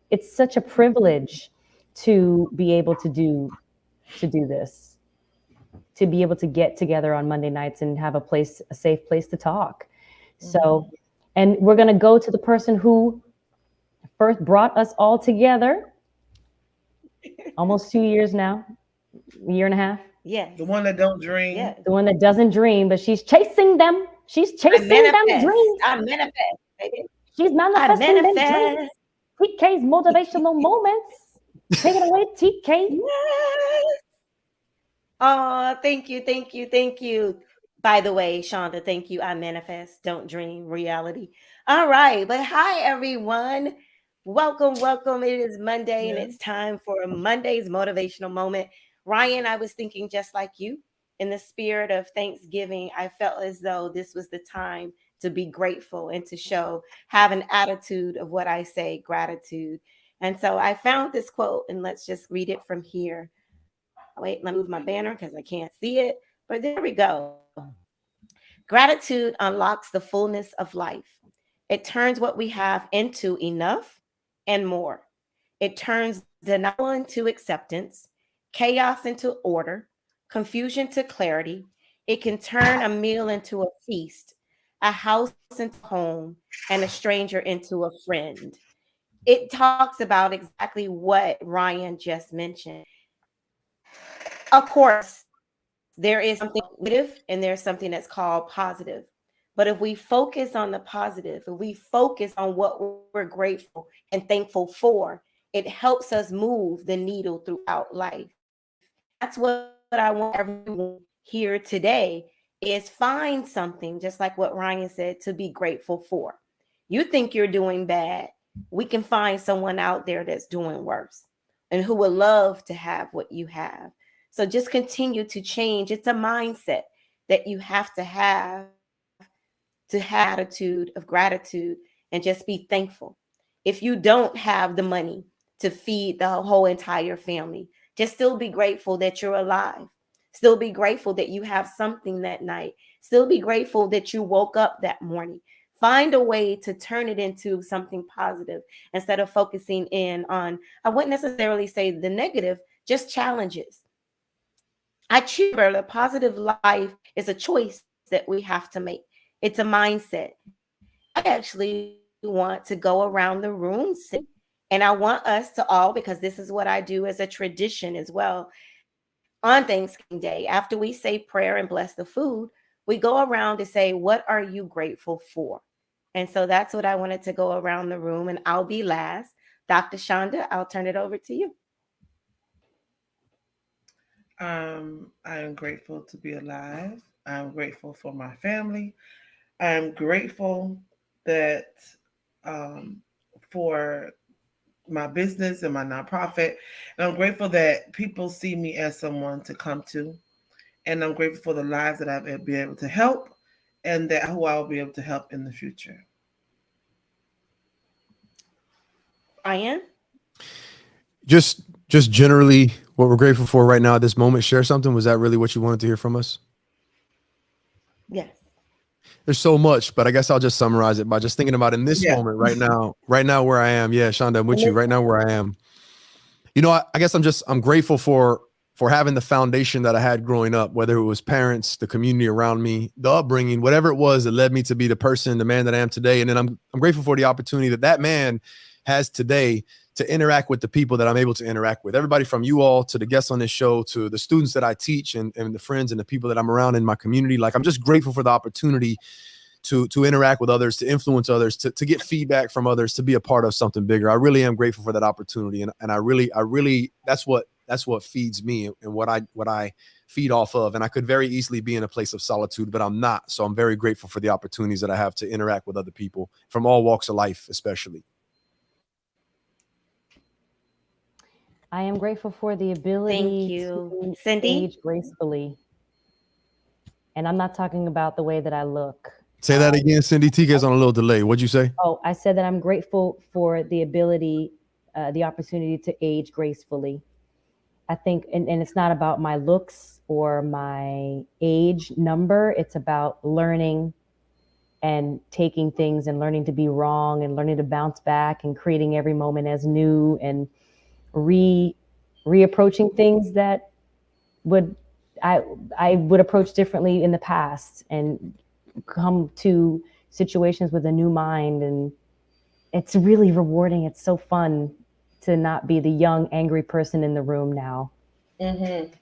it's such a privilege to be able to do this, to be able to get together on Monday nights and have a safe place to talk. So, and we're going to go to the person who first brought us all together almost 2 years now, a year and a half. Yes. The one that don't dream. Yes. The one that doesn't dream, but she's chasing them. She's chasing them dreams. I manifest, baby. She's manifesting them dreams. TK's motivational moments. Take it away, TK. Yes. Oh, thank you. By the way, Shonda, thank you. I manifest, don't dream, reality. All right, but hi, everyone. Welcome. It is Monday, and it's time for Monday's motivational moment. Ryan, I was thinking just like you. In the spirit of Thanksgiving, I felt as though this was the time to be grateful and to have an attitude of what I say, gratitude. And so I found this quote, and let's just read it from here. Wait, let me move my banner because I can't see it. But there we go. Gratitude unlocks the fullness of life. It turns what we have into enough and more. It turns denial into acceptance, chaos into order, confusion to clarity. It can turn a meal into a feast, a house into a home, and a stranger into a friend. It talks about exactly what Ryan just mentioned. Of course, there is something negative and there's something that's called positive. But if we focus on the positive, if we focus on what we're grateful and thankful for, it helps us move the needle throughout life. That's what I want everyone here today is find something, just like what Ryan said, to be grateful for. You think you're doing bad. We can find someone out there that's doing worse and who would love to have what you have. So just continue to change. It's a mindset that you have to have attitude of gratitude and just be thankful. If you don't have the money to feed the whole entire family, just still be grateful that you're alive. Still be grateful that you have something that night. Still be grateful that you woke up that morning. Find a way to turn it into something positive instead of focusing in on, I wouldn't necessarily say the negative, just challenges. I choose the positive life is a choice that we have to make. It's a mindset. I actually want to go around the room and I want us to all, because this is what I do as a tradition as well. On Thanksgiving Day, after we say prayer and bless the food, we go around to say, what are you grateful for? And so that's what I wanted to go around the room, and I'll be last. Dr. Shonda, I'll turn it over to you. I am grateful to be alive. I'm grateful for my family. I'm grateful that for my business and my nonprofit. And I'm grateful that people see me as someone to come to. And I'm grateful for the lives that I've been able to help and that who I will be able to help in the future. Ian? Just generally what we're grateful for right now at this moment. Share something. Was that really what you wanted to hear from us? Yes. There's so much, but I guess I'll just summarize it by just thinking about in this Yeah. moment right now where I am. Yeah, Shonda, I'm with you right now where I am. You know, I guess I'm grateful for having the foundation that I had growing up, whether it was parents, the community around me, the upbringing, whatever it was that led me to be the person, the man that I am today. And then I'm grateful for the opportunity that man has today to interact with the people that I'm able to interact with. Everybody from you all to the guests on this show, to the students that I teach and the friends and the people that I'm around in my community. Like, I'm just grateful for the opportunity to interact with others, to influence others, to get feedback from others, to be a part of something bigger. I really am grateful for that opportunity. And I really, that's what feeds me and what I feed off of. And I could very easily be in a place of solitude, but I'm not. So I'm very grateful for the opportunities that I have to interact with other people from all walks of life, especially. I am grateful for the ability to Syndee? age gracefully. And I'm not talking about the way that I look. Say that again, Syndee. TK's on a little delay. What'd you say? Oh, I said that I'm grateful for the ability, the opportunity to age gracefully. I think, and it's not about my looks or my age number. It's about learning and taking things and learning to be wrong and learning to bounce back and creating every moment as new and reapproaching things that I would approach differently in the past and come to situations with a new mind. And it's really rewarding. It's so fun to not be the young, angry person in the room now. Mm-hmm.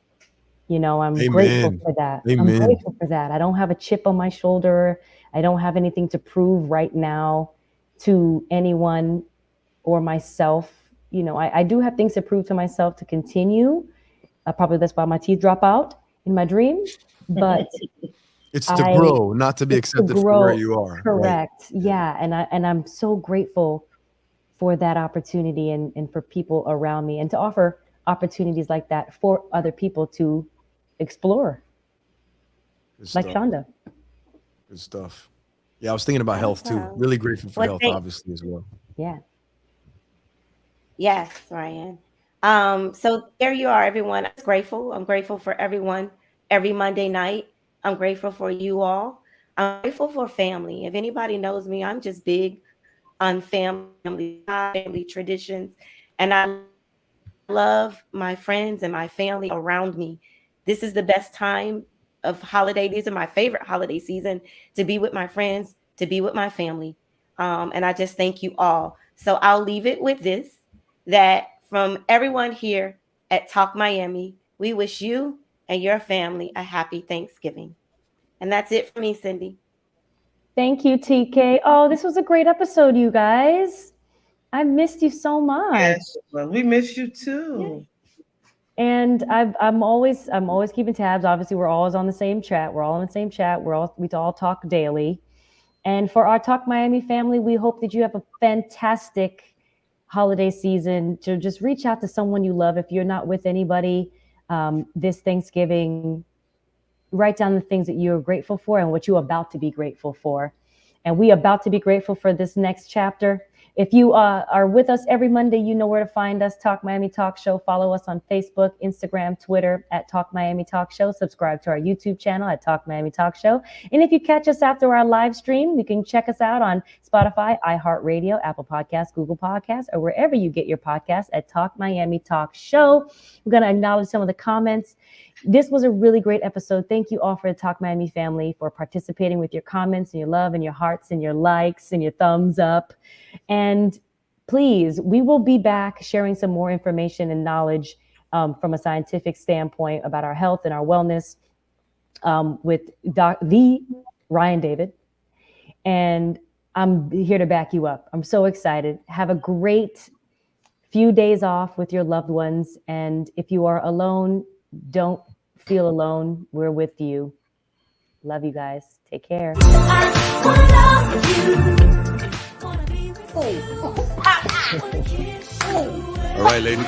You know, I'm Amen. grateful for that. Amen. I'm grateful for that. I don't have a chip on my shoulder. I don't have anything to prove right now to anyone or myself. You know, I do have things to prove to myself to continue. Probably that's why my teeth drop out in my dreams. But it's to grow, not to be accepted for where you are. Correct. Right? Yeah. And I'm so grateful for that opportunity and for people around me, and to offer opportunities like that for other people to explore. Like Shonda. Good stuff. Yeah, I was thinking about health too. Really grateful for health, obviously, as well. Yeah. Yes, Ryan. So there you are, everyone. I'm grateful. I'm grateful for everyone every Monday night. I'm grateful for you all. I'm grateful for family. If anybody knows me, I'm just big on family traditions. And I love my friends and my family around me. This is the best time of holiday. These are my favorite holiday season, to be with my friends, to be with my family. And I just thank you all. So I'll leave it with this, that from everyone here at Talk Miami, we wish you and your family a happy Thanksgiving. And that's it for me, Syndee. Thank you, TK. Oh, this was a great episode, you guys. I missed you so much. Yes, well, we miss you too. And I'm always keeping tabs. Obviously, we're always on the same chat. We're all in the same chat. We all talk daily. And for our Talk Miami family, we hope that you have a fantastic holiday season. To just reach out to someone you love. If you're not with anybody this Thanksgiving, write down the things that you're grateful for and what you're about to be grateful for. And we about to be grateful for this next chapter. If you are with us every Monday, you know where to find us, Talk Miami Talk Show. Follow us on Facebook, Instagram, Twitter at Talk Miami Talk Show. Subscribe to our YouTube channel at Talk Miami Talk Show. And if you catch us after our live stream, you can check us out on Spotify, iHeartRadio, Apple Podcasts, Google Podcasts, or wherever you get your podcasts at Talk Miami Talk Show. We're going to acknowledge some of the comments. This was a really great episode. Thank you all for the Talk Miami family for participating with your comments and your love and your hearts and your likes and your thumbs up. And please, we will be back sharing some more information and knowledge from a scientific standpoint about our health and our wellness with the Ryan David. And I'm here to back you up. I'm so excited. Have a great few days off with your loved ones. And if you are alone, don't feel alone. We're with you. Love you guys. Take care. All right, ladies.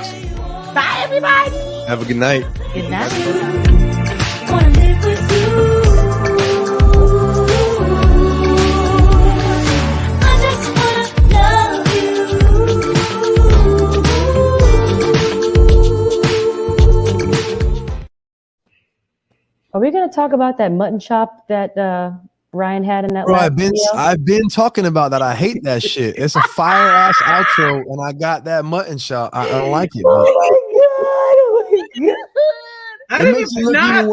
Bye, everybody. Have a good night. Good night. Wanna live with you. I just wanna love you. Are we going to talk about that mutton chop that Ryan had in that Bro, last video? I've been talking about that. I hate that shit. It's a fire ass outro, and I got that mutton shop. I don't like it. But Oh my God. Oh my God. I it didn't makes you even look not. even worse.